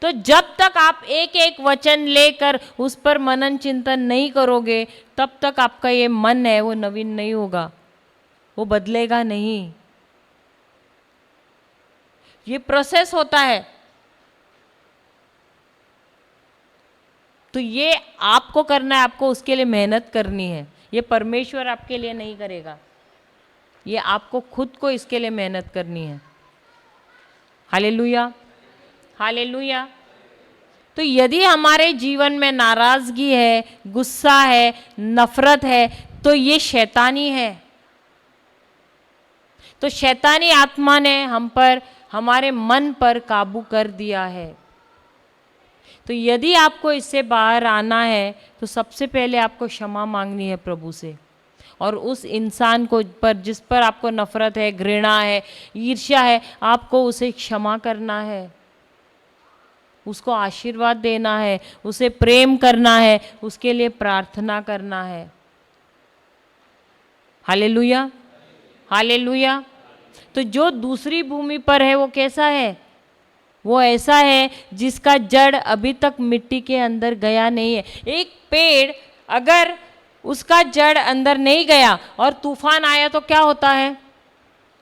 तो जब तक आप एक एक वचन लेकर उस पर मनन चिंतन नहीं करोगे, तब तक आपका ये मन है वो नवीन नहीं होगा, वो बदलेगा नहीं। ये प्रोसेस होता है। तो ये आपको करना है, आपको उसके लिए मेहनत करनी है। ये परमेश्वर आपके लिए नहीं करेगा, ये आपको खुद को इसके लिए मेहनत करनी है। Hallelujah, hallelujah. तो यदि हमारे जीवन में नाराजगी है, गुस्सा है, नफरत है, तो ये शैतानी है। तो शैतानी आत्मा ने हम पर, हमारे मन पर काबू कर दिया है। तो यदि आपको इससे बाहर आना है तो सबसे पहले आपको क्षमा मांगनी है प्रभु से, और उस इंसान को पर जिस पर आपको नफरत है, घृणा है, ईर्ष्या है, आपको उसे क्षमा करना है, उसको आशीर्वाद देना है, उसे प्रेम करना है, उसके लिए प्रार्थना करना है। Hallelujah, hallelujah. तो जो दूसरी भूमि पर है वो कैसा है? वो ऐसा है जिसका जड़ अभी तक मिट्टी के अंदर गया नहीं है। एक पेड़ अगर उसका जड़ अंदर नहीं गया और तूफान आया तो क्या होता है?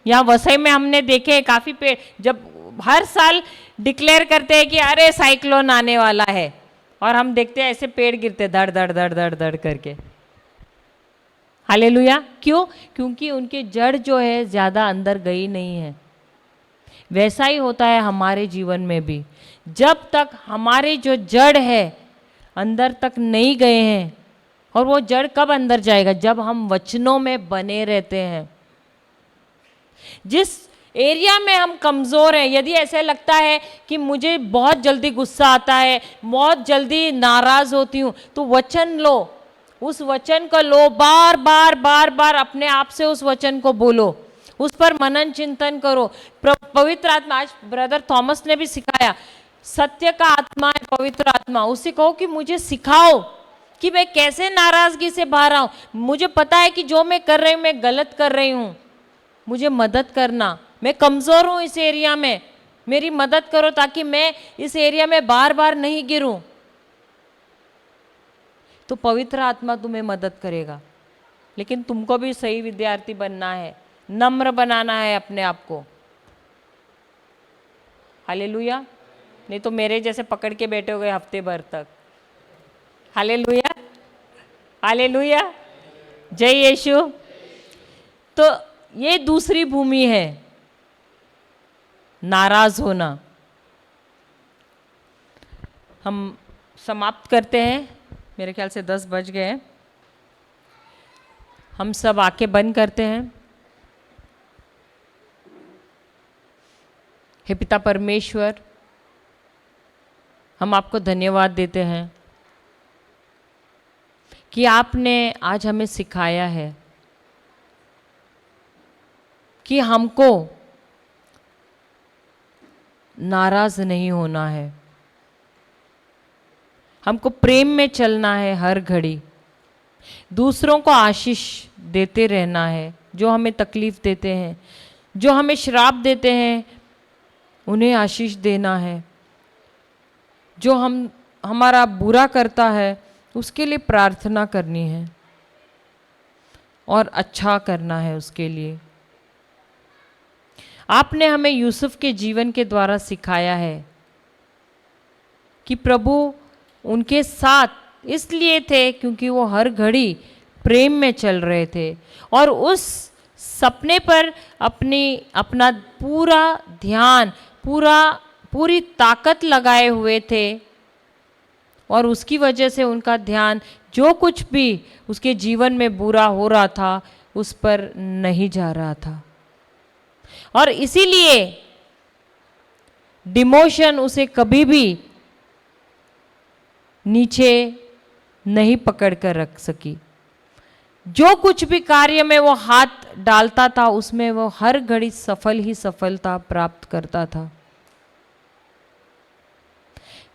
यहाँ वसई में हमने देखे हैं काफ़ी पेड़, जब हर साल डिक्लेयर करते हैं कि अरे साइक्लोन आने वाला है, और हम देखते हैं ऐसे पेड़ गिरते धड़ धड़ धड़ धड़ धड़ करके। हालेलुया। क्यों? क्योंकि उनके जड़ जो है ज़्यादा अंदर गई नहीं है। वैसा ही होता है हमारे जीवन में भी। जब तक हमारे जो जड़ है अंदर तक नहीं गए हैं, और वो जड़ कब अंदर जाएगा? जब हम वचनों में बने रहते हैं। जिस एरिया में हम कमज़ोर हैं, यदि ऐसे लगता है कि मुझे बहुत जल्दी गुस्सा आता है, बहुत जल्दी नाराज़ होती हूँ, तो वचन लो, उस वचन को लो, बार बार बार बार अपने आप से उस वचन को बोलो, उस पर मनन चिंतन करो। पवित्र आत्मा, आज ब्रदर थॉमस ने भी सिखाया, सत्य का आत्मा है पवित्र आत्मा, उससे कहो कि मुझे सिखाओ कि मैं कैसे नाराज़गी से बाहर आऊँ। मुझे पता है कि जो मैं कर रही हूँ मैं गलत कर रही हूँ, मुझे मदद करना, मैं कमज़ोर हूँ इस एरिया में, मेरी मदद करो ताकि मैं इस एरिया में बार बार नहीं गिरूं। तो पवित्र आत्मा तुम्हें मदद करेगा, लेकिन तुमको भी सही विद्यार्थी बनना है, नम्र बनाना है अपने आप को। हालेलुया। नहीं तो मेरे जैसे पकड़ के बैठे हो गए हफ्ते भर तक। हालेलुया, हालेलुया, जय यीशु। तो ये दूसरी भूमि है, नाराज होना। हम समाप्त करते हैं, मेरे ख्याल से 10 बज गए हैं। हम सब आंखें बंद करते हैं। हे पिता परमेश्वर, हम आपको धन्यवाद देते हैं कि आपने आज हमें सिखाया है कि हमको नाराज नहीं होना है, हमको प्रेम में चलना है, हर घड़ी दूसरों को आशीष देते रहना है। जो हमें तकलीफ देते हैं, जो हमें श्राप देते हैं, उन्हें आशीष देना है। जो हमारा बुरा करता है उसके लिए प्रार्थना करनी है और अच्छा करना है उसके लिए। आपने हमें यूसुफ के जीवन के द्वारा सिखाया है कि प्रभु उनके साथ इसलिए थे क्योंकि वो हर घड़ी प्रेम में चल रहे थे और उस सपने पर अपना पूरा ध्यान, पूरी ताकत लगाए हुए थे, और उसकी वजह से उनका ध्यान जो कुछ भी उसके जीवन में बुरा हो रहा था उस पर नहीं जा रहा था, और इसीलिए डिमोशन उसे कभी भी नीचे नहीं पकड़ कर रख सकी। जो कुछ भी कार्य में वो हाथ डालता था उसमें वो हर घड़ी सफल ही सफलता प्राप्त करता था।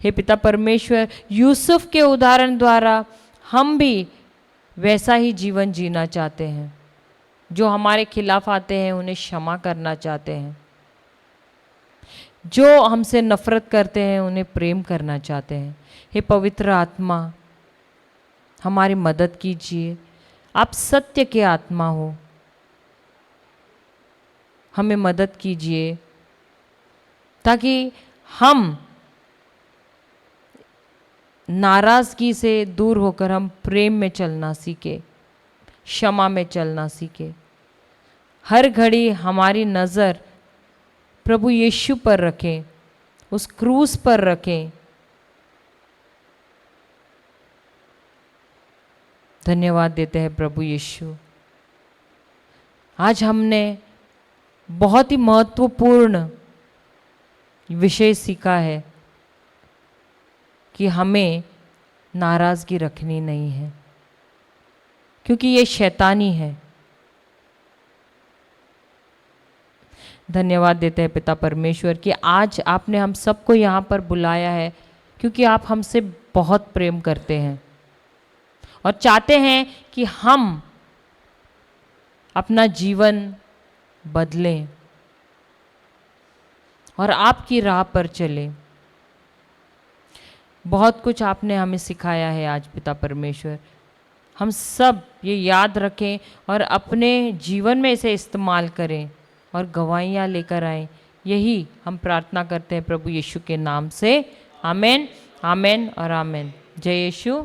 हे पिता परमेश्वर, यूसुफ के उदाहरण द्वारा हम भी वैसा ही जीवन जीना चाहते हैं। जो हमारे खिलाफ आते हैं उन्हें क्षमा करना चाहते हैं, जो हमसे नफरत करते हैं उन्हें प्रेम करना चाहते हैं। हे पवित्र आत्मा, हमारी मदद कीजिए। आप सत्य के आत्मा हो, हमें मदद कीजिए ताकि हम नाराज़गी से दूर होकर हम प्रेम में चलना सीखे, क्षमा में चलना सीखे। हर घड़ी हमारी नज़र प्रभु यीशु पर रखें, उस क्रूस पर रखें। धन्यवाद देते हैं प्रभु यीशु। आज हमने बहुत ही महत्वपूर्ण विषय सीखा है कि हमें नाराज़गी रखनी नहीं है, क्योंकि ये शैतानी है। धन्यवाद देते हैं पिता परमेश्वर कि आज आपने हम सबको यहाँ पर बुलाया है, क्योंकि आप हमसे बहुत प्रेम करते हैं और चाहते हैं कि हम अपना जीवन बदलें और आपकी राह पर चलें। बहुत कुछ आपने हमें सिखाया है आज पिता परमेश्वर। हम सब ये याद रखें और अपने जीवन में इसे इस्तेमाल करें और गवाहियाँ लेकर आएं। यही हम प्रार्थना करते हैं प्रभु यीशु के नाम से। आमेन, आमेन और आमेन। जय यीशु।